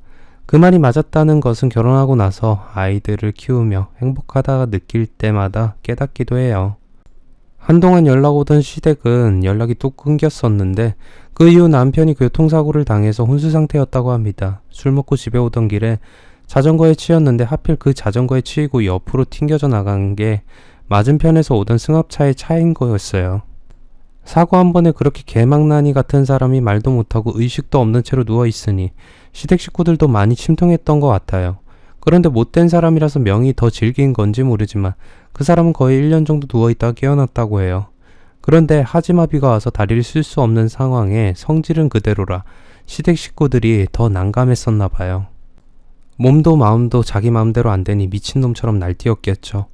그 말이 맞았다는 것은 결혼하고 나서 아이들을 키우며 행복하다가 느낄 때마다 깨닫기도 해요. 한동안 연락 오던 시댁은 연락이 뚝 끊겼었는데 그 이후 남편이 교통사고를 당해서 혼수 상태였다고 합니다. 술 먹고 집에 오던 길에 자전거에 치였는데 하필 그 자전거에 치이고 옆으로 튕겨져 나간 게 맞은편에서 오던 승합차의 차인 거였어요. 사고 한 번에 그렇게 개망나니 같은 사람이 말도 못하고 의식도 없는 채로 누워있으니 시댁 식구들도 많이 침통했던 것 같아요. 그런데 못된 사람이라서 명이 더 질긴 건지 모르지만 그 사람은 거의 1년 정도 누워있다가 깨어났다고 해요. 그런데 하지마비가 와서 다리를 쓸 수 없는 상황에 성질은 그대로라 시댁 식구들이 더 난감했었나 봐요. 몸도 마음도 자기 마음대로 안 되니 미친놈처럼 날뛰었겠죠.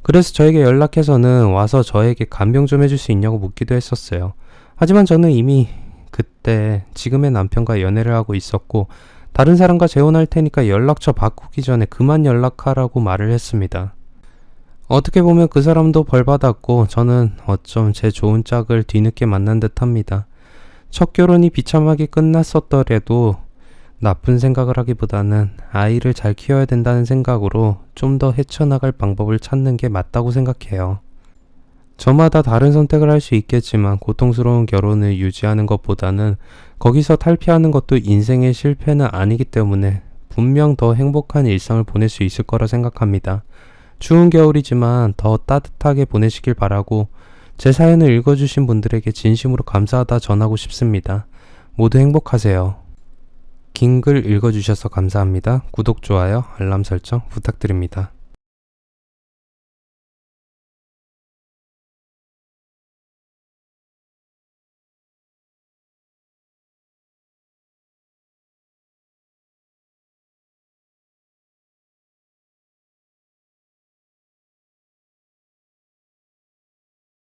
그래서 저에게 연락해서는 와서 저에게 간병 좀 해줄 수 있냐고 묻기도 했었어요. 하지만 저는 이미 그때 지금의 남편과 연애를 하고 있었고 다른 사람과 재혼할 테니까 연락처 바꾸기 전에 그만 연락하라고 말을 했습니다. 어떻게 보면 그 사람도 벌받았고 저는 어쩜 제 좋은 짝을 뒤늦게 만난 듯 합니다. 첫 결혼이 비참하게 끝났었더라도 나쁜 생각을 하기보다는 아이를 잘 키워야 된다는 생각으로 좀 더 헤쳐나갈 방법을 찾는 게 맞다고 생각해요. 저마다 다른 선택을 할 수 있겠지만 고통스러운 결혼을 유지하는 것보다는 거기서 탈피하는 것도 인생의 실패는 아니기 때문에 분명 더 행복한 일상을 보낼 수 있을 거라 생각합니다. 추운 겨울이지만 더 따뜻하게 보내시길 바라고 제 사연을 읽어주신 분들에게 진심으로 감사하다 전하고 싶습니다. 모두 행복하세요. 긴 글 읽어주셔서 감사합니다. 구독, 좋아요, 알람 설정 부탁드립니다.